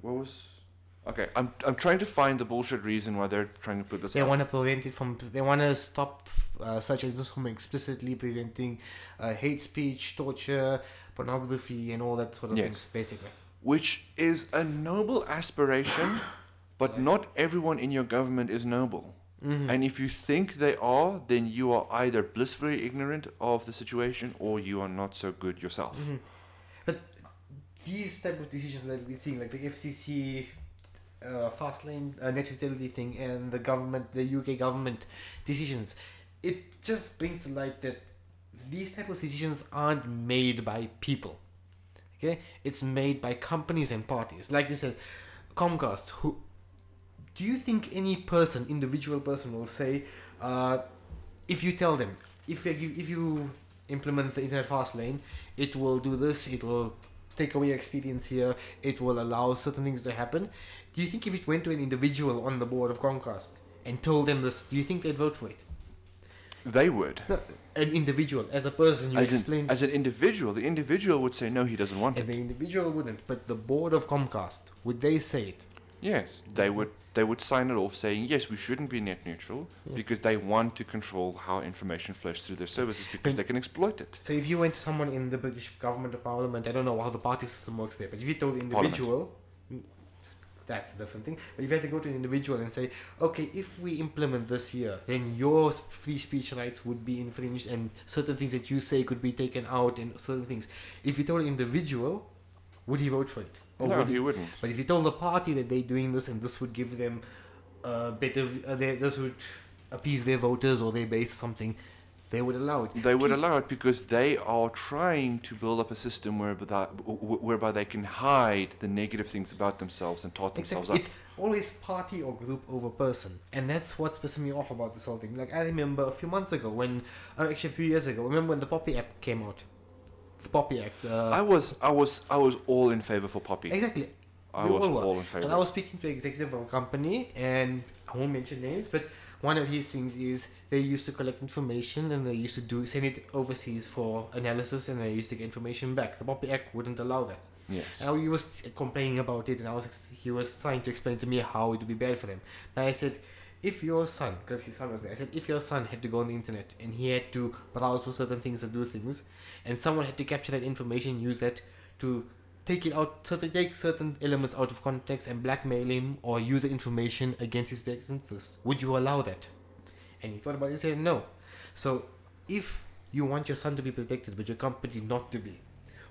What was, okay, I'm trying to find the bullshit reason why they're trying to put this They up. want to prevent it from. They want to stop such agents from explicitly preventing hate speech, torture, pornography, and all that sort of Yes. things. Basically, Which is a noble aspiration, but not everyone in your government is noble. Mhm. And if you think they are, then you are either blissfully ignorant of the situation or you are not so good yourself. Mhm. But these type of decisions that we're seeing, like the FCC, fast lane net neutrality thing, and the UK government decisions, it just brings to light that these type of decisions aren't made by people. Okay, it's made by companies and parties. Like you said, Comcast. Who do you think any person, individual person, will say, if you tell them, if you implement the internet fast lane, it will do this, it will take away your experience here, it will allow certain things to happen. Do you think if it went to an individual on the board of Comcast and told them this, do you think they'd vote for it? They would. No, an individual, as a person, you explain. As an individual, the individual would say no, he doesn't want And it. the individual wouldn't, but the board of Comcast, would they say it? Yes, they would. They would sign it off saying yes, we shouldn't be net neutral Yeah. because they want to control how information flows through their services because they can exploit it. So if you went to someone in the British government or parliament, I don't know how the party system works there, but if you told the individual, that's a different thing. But if you had to go to an individual and say, okay, if we implement this here, then your free speech rights would be infringed and certain things that you say could be taken out and certain things. If you told an individual, would he vote for it? Or No, would he wouldn't. But if you told the party that they're doing this and this would give them better, this would appease their voters or their base something, they would allow it. They would allow it because they are trying to build up a system whereby they can hide the negative things about themselves and tart themselves Exactly. up. It's always party or group over person, and that's what's pissing me off about this whole thing. Like I remember a few months ago actually a few years ago. Remember when the Poppy app came out? The Poppy Act. I was all in favor for Poppy. Exactly. I We was all were. all in favor. And I was speaking to an executive of a company, and I won't mention names, but one of his things is they used to collect information and they used to send it overseas for analysis, and they used to get information back. The Poppy Act wouldn't allow that. Yes. And he was complaining about it, and he was trying to explain to me how it would be bad for them. And I said, if your son, because his son was there, I said, if your son had to go on the internet and he had to browse for certain things and do things, and someone had to capture that information, use that to take it out, take certain elements out of context and blackmail him or use the information against his best interests, would you allow that? And he thought about it and said no. So if you want your son to be protected but your company not to be,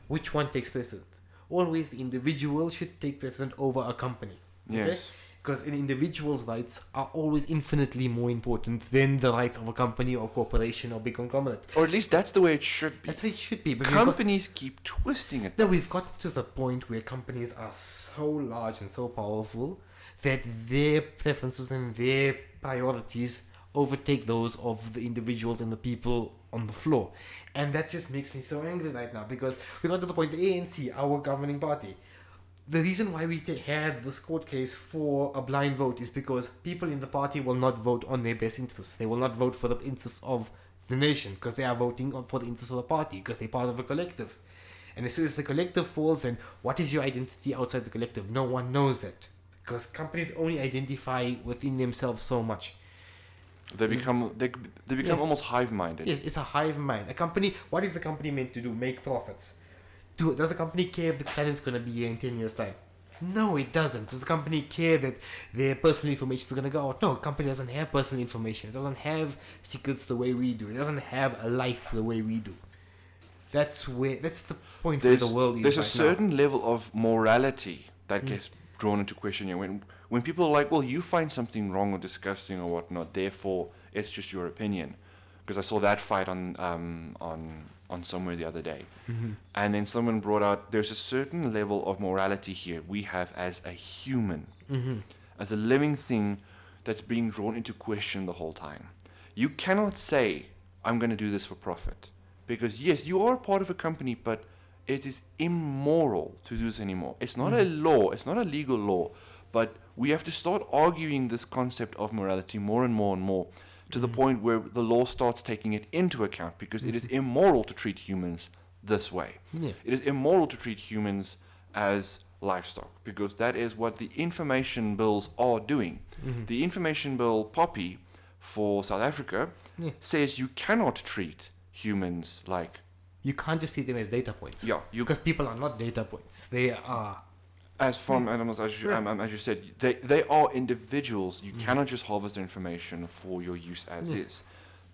which one takes precedent? Always the individual should take precedent over a company. Okay? Yes. Because an individual's rights are always infinitely more important than the rights of a company or corporation or big conglomerate. Or at least that's the way it should be. That's how it should be. But Companies keep twisting it. no, we've got to the point where companies are so large and so powerful that their preferences and their priorities overtake those of the individuals and the people on the floor. And that just makes me so angry right now, because we got to the point, the ANC, our governing party, the reason why we had this court case for a blind vote is because people in the party will not vote on their best interests. They will not vote for the interests of the nation, because they are voting for the interests of the party, because they're part of a collective. And as soon as the collective falls, then what is your identity outside the collective? No one knows that, because companies only identify within themselves so much. They become almost hive-minded. Yes, it's a hive mind. A company, what is the company meant to do? Make profits. Does the company care if the planet's going to be here in 10 years' time? No, it doesn't. Does the company care that their personal information is going to go out? No, a company doesn't have personal information. It doesn't have secrets the way we do. It doesn't have a life the way we do. That's the point where the world is. There's a right certain level of morality that gets drawn into question here. When people are like, well, you find something wrong or disgusting or whatnot, therefore it's just your opinion. Because I saw that fight on somewhere the other day. Mm-hmm. And then someone brought out, there's a certain level of morality here we have as a human, as a living thing that's being drawn into question the whole time. You cannot say, I'm going to do this for profit. Because yes, you are part of a company, but it is immoral to do this anymore. It's not a law, it's not a legal law, but we have to start arguing this concept of morality more and more and more, to the point where the law starts taking it into account, because it is immoral to treat humans this way. Yeah. It is immoral to treat humans as livestock, because that is what the information bills are doing. The information bill, Poppy, for South Africa, says you cannot treat humans like... You can't just see them as data points. Yeah. Because people are not data points. They are... As farm animals, as you said, they are individuals. You cannot just harvest their information for your use as is.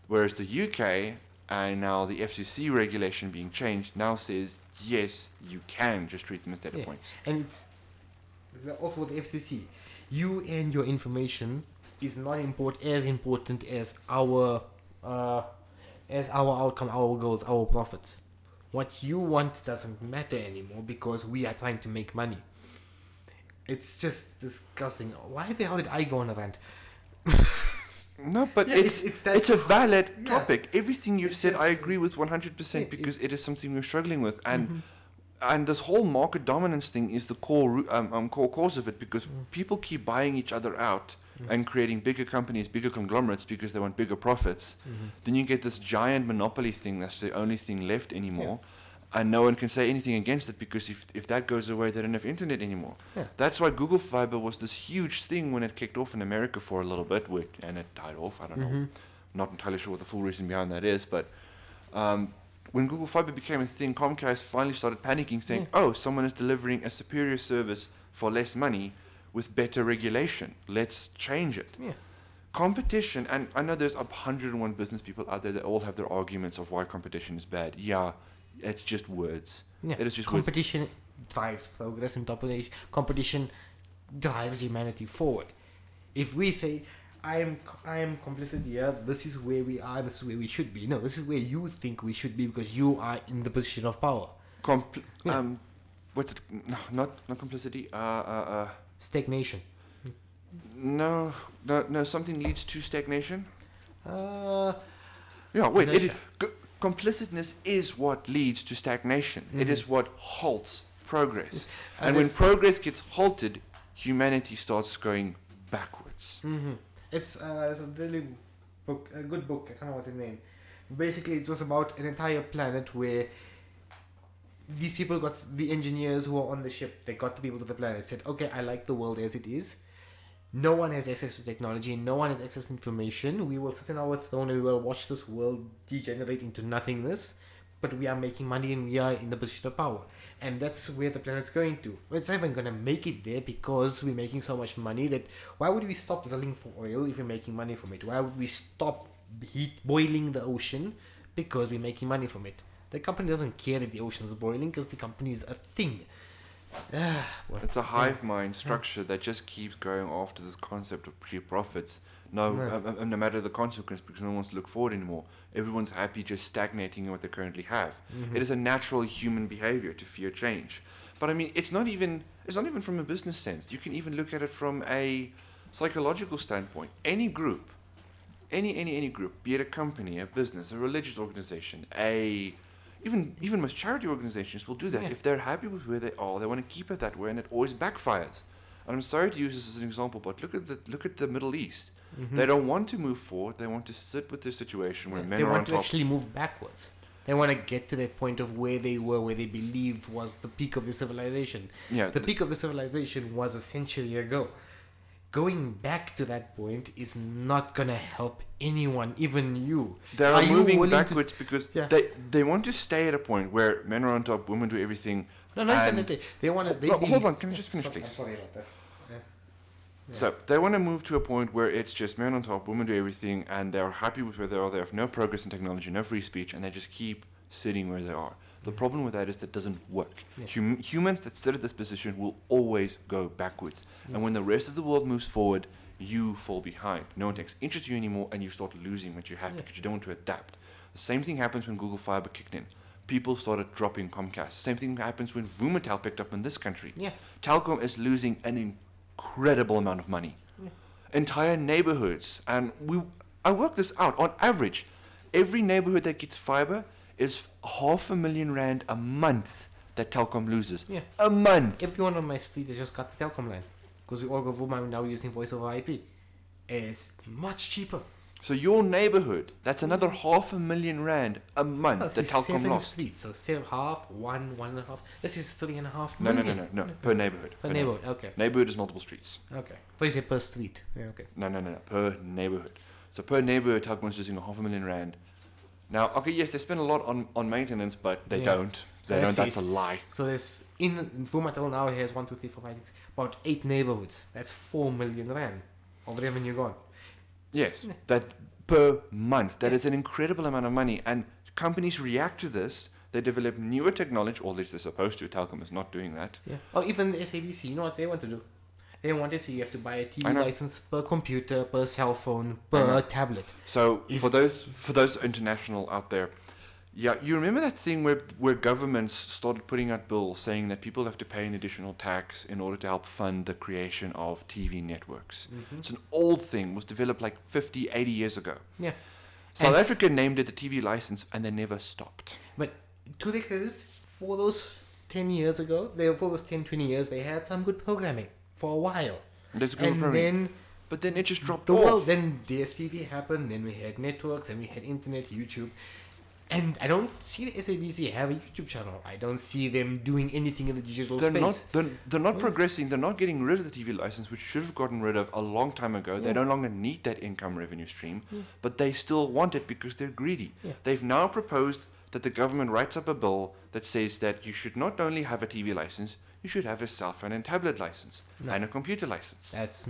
Whereas the UK, and now the FCC regulation being changed, now says, yes, you can just treat them as data points. And it's also with the FCC. You and your information is not as important as our outcome, our goals, our profits. What you want doesn't matter anymore, because we are trying to make money. It's just disgusting. Why the hell did I go on a rant? No, but it's a valid topic. Everything you've said, I agree with 100%, because it is something we're struggling with, and this whole market dominance thing is the core cause of it, because people keep buying each other out and creating bigger companies, bigger conglomerates, because they want bigger profits. Then you get this giant monopoly thing that's the only thing left anymore. And no one can say anything against it, because if that goes away, they don't have internet anymore. That's why Google Fiber was this huge thing when it kicked off in America for a little bit, and it died off. I don't know. Not entirely sure what the full reason behind that is, but when Google Fiber became a thing, Comcast finally started panicking, saying, oh, someone is delivering a superior service for less money with better regulation. Let's change it. Competition, and I know there's 101 business people out there that all have their arguments of why competition is bad. Yeah. It's just words. It is just competition drives progress, and competition drives humanity forward. If we say, I am complicit here, this is where we are, this is where we should be. No, this is where you think we should be, because you are in the position of power. What's it? No, not complicity. Stagnation. No. Something leads to stagnation. Complicitness is what leads to stagnation. It is what halts progress. And when progress gets halted, humanity starts going backwards. It's a really a good book. I can't remember what's its name. Basically, it was about an entire planet where these people got, the engineers who were on the ship, they got the people to the planet, said, okay, I like the world as it is. No one has access to technology, no one has access to information. We will sit in our throne and we will watch this world degenerate into nothingness, but we are making money and we are in the position of power. And that's where the planet's going to. It's not even going to make it there, because we're making so much money that why would we stop drilling for oil if we're making money from it? Why would we stop boiling the ocean? Because we're making money from it. The company doesn't care that the ocean is boiling because the company is a thing. It's a hive mind structure that just keeps going after this concept of cheap profits. No matter the consequence, because no one wants to look forward anymore. Everyone's happy just stagnating in what they currently have. Mm-hmm. It is a natural human behavior to fear change. But I mean, it's not even from a business sense. You can even look at it from a psychological standpoint. Any group, any group, be it a company, a business, a religious organization, even most charity organizations will do that. Yeah. If they're happy with where they are, they want to keep it that way, and it always backfires. And I'm sorry to use this as an example, but look at the Middle East. Mm-hmm. They don't want to move forward. They want to sit with their situation where men they are on want to top. actually move backwards. They want to get to that point of where they were, where they believed was the peak of the civilization. Yeah, The peak of the civilization was a century ago. Going back to that point is not going to help anyone, even you. They Are are you moving willing to- backwards because Yeah. they want to stay at a point where men are on top, women do everything. No, and they want to. hold on, can I just finish, please? I'm sorry about this. Yeah. So they want to move to a point where it's just men on top, women do everything, and they're happy with where they are. They have no progress in technology, no free speech, and they just keep sitting where they are. The problem with that is that doesn't work. Yeah. Humans that sit at this position will always go backwards. And when the rest of the world moves forward, you fall behind. No one takes interest in you anymore, and you start losing what you have because you don't want to adapt. The same thing happens when Google Fiber kicked in. People started dropping Comcast. Same thing happens when Vumatel picked up in this country. Yeah. Telkom is losing an incredible amount of money. Yeah. Entire neighborhoods, and I worked this out. On average, every neighborhood that gets fiber is R500,000 a month that Telkom loses. Yeah. A month. Everyone on my street has just got the Telkom line because we all go Vuma now using voice over IP. It's much cheaper. So your neighborhood, that's another R500,000 a month Well, that it's Telkom 7 lost. streets, so half, one and a half. This is 3.5 No, million. no. Per neighborhood. Per neighborhood, okay. Neighborhood is multiple streets. Okay. So you say per street. Yeah, okay. No. Per neighborhood. So per neighborhood, Telkom is losing R500,000. Now, okay, yes, they spend a lot on maintenance, but they Yeah. don't. So They don't. that's That's a lie. So there's in Vumatel now it has 1, 2, 3, 4, 5, 6, about 8 neighborhoods. That's 4 million rand of revenue gone. Yes, Yeah. that per month. That is an incredible amount of money. And companies react to this. They develop newer technology, or at least they're supposed to. Telkom is not doing that. Yeah. Or even the SABC, you know what they want to do? They want to say you have to buy a TV I know. license per computer, per cell phone, I know. per tablet. So Is- for those international out there, yeah, you remember that thing where governments started putting out bills saying that people have to pay an additional tax in order to help fund the creation of TV networks. Mm-hmm. It's an old thing, was developed like 50, 80 years ago. Yeah. South And- Africa named it the TV license, and they never stopped. But to their credit, for those 10 years ago, for those 10, 20 years, they had some good programming for a while. There's good And programming. then But then it just dropped the off. world, then DSTV happened, then we had networks, then we had internet, YouTube. And I don't see the SABC have a YouTube channel. I don't see them doing anything in the digital They're space. they're not progressing. They're not getting rid of the TV license, which should have gotten rid of a long time ago. They Yeah. no longer need that income revenue stream, Yeah. but they still want it because they're greedy. Yeah. They've now proposed that the government writes up a bill that says that you should not only have a TV license, you should have a cell phone and tablet license No. and a computer license. That's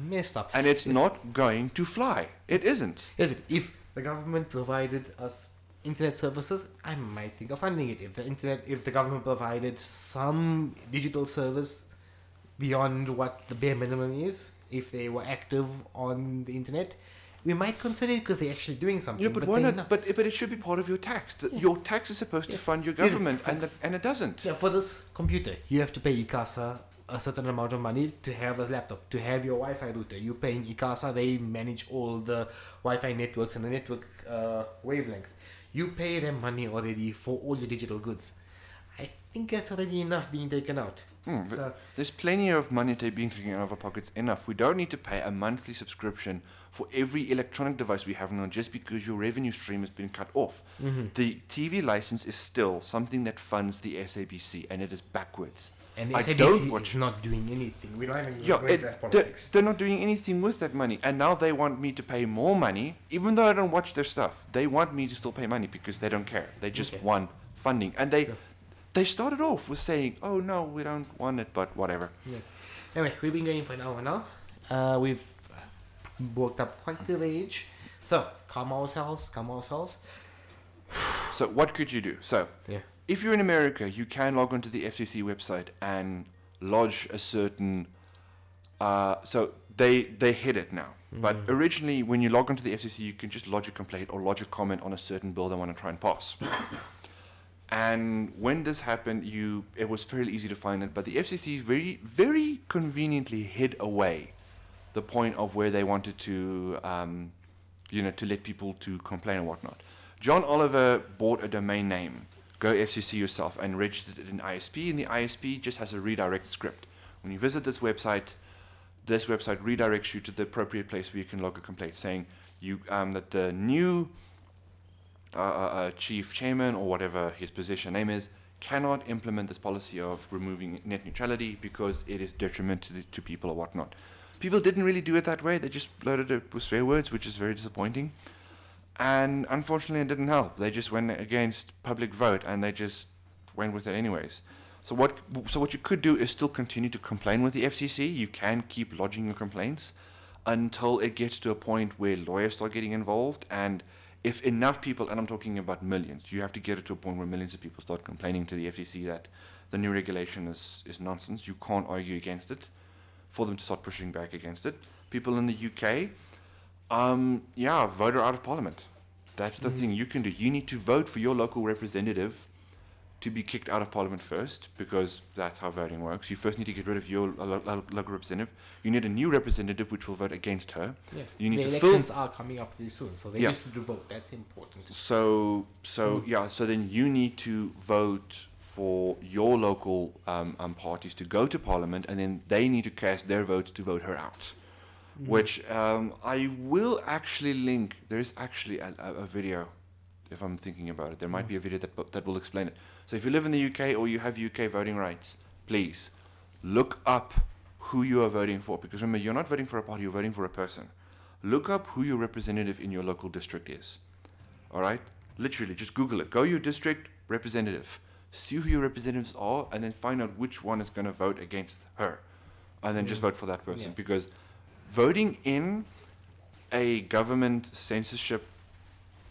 messed up. And it's not going to fly. It isn't. Is it? If the government provided us internet services, I might think of funding it. If the government provided some digital service beyond what the bare minimum is, if they were active on the internet, we might consider it because they're actually doing something. Yeah, but why they're not? But it should be part of your tax. Your tax is supposed to Yeah. fund your Is it? government, and it doesn't. Yeah, for this computer, you have to pay ICASA a certain amount of money to have a laptop, to have your Wi-Fi router. You're paying ICASA, they manage all the Wi-Fi networks and the network wavelength. You pay them money already for all your digital goods. I think that's already enough being taken out. But So, there's plenty of money being taken out of our pockets enough. We don't need to pay a monthly subscription for every electronic device we have now just because your revenue stream has been cut off. The TV license is still something that funds the SABC, and it is backwards. and the I SABC don't watch- is not doing anything. We don't even Yeah, go into that they're, politics. they're not doing anything with that money, and now they want me to pay more money, even though I don't watch their stuff. They want me to still pay money because they don't care. They just Okay. want funding, and Sure. they started off with saying, "Oh no, we don't want it," but whatever. Yeah. Anyway, we've been going for an hour now. We've worked up quite the rage. So, calm ourselves. So what could you do? So Yeah. if you're in America, you can log onto the FCC website and lodge a certain. So they hid it now. But originally, when you log onto the FCC, you can just lodge a complaint or lodge a comment on a certain bill they want to try and pass. And when this happened, it was fairly easy to find it. But the FCC very, very conveniently hid away the point of where they wanted to, to let people to complain and whatnot. John Oliver bought a domain name, Go FCC yourself, and registered it in ISP, and the ISP just has a redirect script. When you visit this website redirects you to the appropriate place where you can log a complaint, saying that the new chief chairman or whatever his position name is cannot implement this policy of removing net neutrality because it is detrimental to people or whatnot. People didn't really do it that way. They just loaded it with swear words, which is very disappointing. And unfortunately, it didn't help. They just went against public vote, and they just went with it anyways. So what you could do is still continue to complain with the FCC. You can keep lodging your complaints until it gets to a point where lawyers start getting involved. And if enough people, and I'm talking about millions, you have to get it to a point where millions of people start complaining to the FCC that the new regulation is nonsense. You can't argue against it for them to start pushing back against it. People in the UK, vote her out of parliament. That's the thing you can do. You need to vote for your local representative to be kicked out of parliament first, because that's how voting works. You first need to get rid of your local representative. You need a new representative which will vote against her. Yeah. You need the to elections are coming up very soon, so they Yeah. used to vote. That's important. So then you need to vote for your local parties to go to parliament, and then they need to cast their votes to vote her out. Which I will actually link. There is actually a video, if I'm thinking about it. There might be a video that will explain it. So if you live in the UK or you have UK voting rights, please look up who you are voting for. Because remember, you're not voting for a party, you're voting for a person. Look up who your representative in your local district is. All right? Literally, just Google it. Go your district representative. See who your representatives are, and then find out which one is going to vote against her. And then just vote for that person. Yeah. Because voting in a government censorship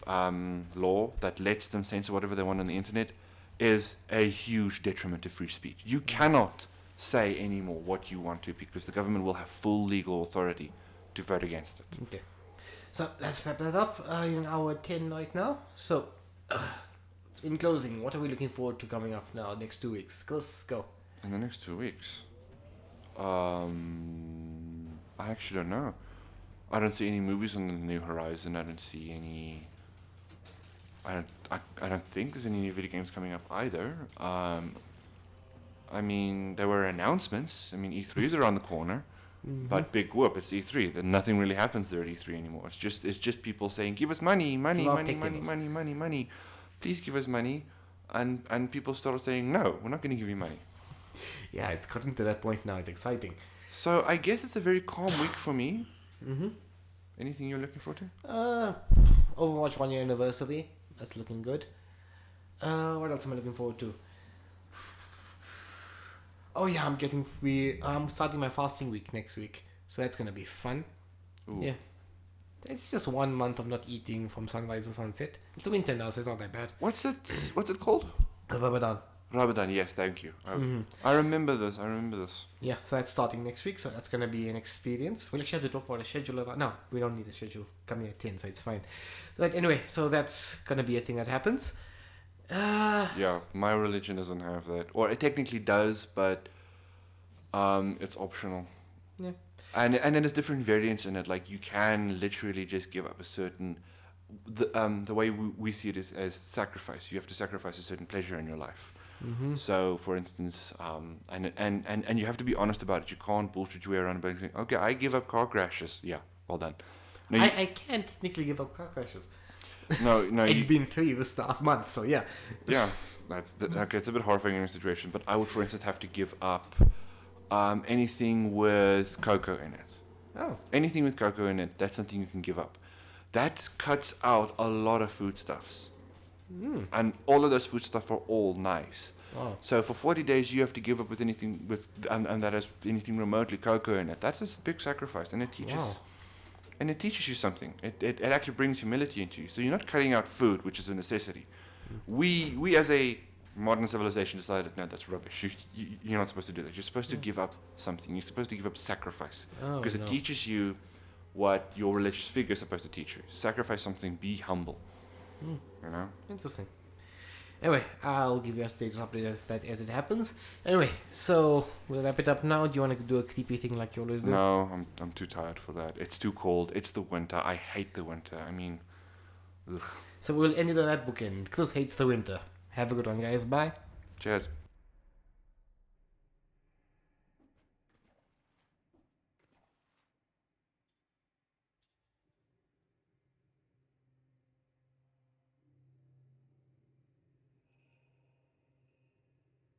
law that lets them censor whatever they want on the internet is a huge detriment to free speech. You cannot say anymore what you want to, because the government will have full legal authority to vote against it. Okay. So let's wrap that up. In hour 10 right now. So, in closing, what are we looking forward to coming up now next 2 weeks? Let's go. In the next 2 weeks, I actually don't know. I don't see any movies on the new horizon. I don't see any. I don't think there's any new video games coming up either. I mean, there were announcements. I mean, E3 is around the corner, but big whoop, it's E3. Then nothing really happens there at E3 anymore. It's just people saying, "Give us money, money, money, money, money, money, money. Please give us money," and people started saying, "No, we're not going to give you money." Yeah, it's gotten to that point now. It's exciting. So I guess it's a very calm week for me. Anything you're looking forward to? Overwatch 1 year anniversary. That's looking good. What else am I looking forward to? Oh yeah, I'm starting my fasting week next week, so that's gonna be fun. Ooh. Yeah, it's just 1 month of not eating from sunrise to sunset. It's winter now, so it's not that bad. What's it called? Ramadan. Ramadan. Yes, thank you. I remember this. Yeah, so that's starting next week, so that's gonna be an experience. We'll actually have to talk about a schedule. No, we don't need a schedule. Come here at 10, so it's fine. But anyway, so that's gonna be a thing that happens. Yeah, my religion doesn't have that, or it technically does, but it's optional. Yeah. And then there's different variants in it. Like you can literally just give up a certain. The way we see it is as sacrifice. You have to sacrifice a certain pleasure in your life. So, for instance, and you have to be honest about it. You can't bullshit your way around about saying, "Okay, I give up car crashes." Yeah, well done. No, I can't technically give up car crashes. no. It's been 3 this last month, so yeah. Yeah, okay. It's a bit horrifying in your situation, but I would, for instance, have to give up anything with cocoa in it. Oh. Anything with cocoa in it, that's something you can give up. That cuts out a lot of foodstuffs. And all of those foodstuff are all nice. Oh. So for 40 days, you have to give up with anything and that has anything remotely cocoa in it. That's a big sacrifice, and it teaches you something. It actually brings humility into you. So you're not cutting out food, which is a necessity. We as a modern civilization decided, no, that's rubbish. You're not supposed to do that. You're supposed to give up something. You're supposed to give up sacrifice. Oh, Because no. it teaches you what your religious figure is supposed to teach you. Sacrifice something, be humble. You know? Interesting. Anyway, I'll give you a status update as it happens. Anyway, so we'll wrap it up now. Do you want to do a creepy thing like you always do? No, I'm too tired for that. It's too cold. It's the winter. I hate the winter. I mean, ugh. So we'll end it on that bookend. Chris hates the winter. Have a good one, guys. Bye. Cheers.